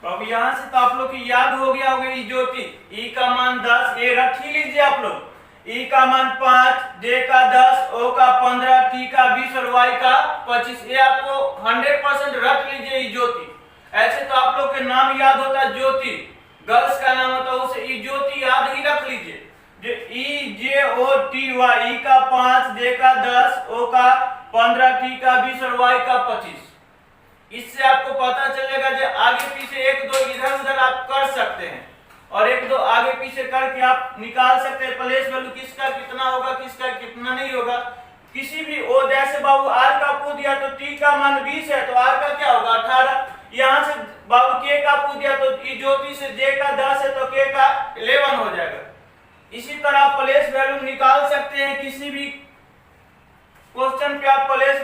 तो अब यहां से तो आप लोग की याद हो गया होगा ई ज्योति, ई का मान 10, ये रख ही लीजिए आप लोग। ई का मान 5, जे का 10, ओ का 15, टी का 20 और वाई का 25, ये आपको 100% रख लीजिए ई ज्योति। ऐसे तो आप लोग के नाम याद होता है ज्योति, गर्ल्स का नाम होता है, उसे ई ज्योति याद ही रख लीजिए। जो ई जे ओ टी वाई, ई का 5, जे का 10, ओ का 15, टी का 20 और वाई का 25। इससे आपको पता चलेगा जो आगे पीछे 1-2 इधर उधर आप कर सकते हैं और 1-2 आगे पीछे करके आप निकाल सकते हैं प्लेस वैल्यू किसका कितना होगा, किसका कितना नहीं होगा। किसी भी ओ जैसे बाबू आर का पू दिया तो टी का मान 20 है तो आर का क्या होगा 18। यहाँ से बाबू के का पू दिया तो ई ज्योति से जे का 10 है तो के का 11 हो जाएगा। इसी तरह प्लेस वैल्यू निकाल सकते हैं, किसी भी क्वेश्चन पे आप प्लेस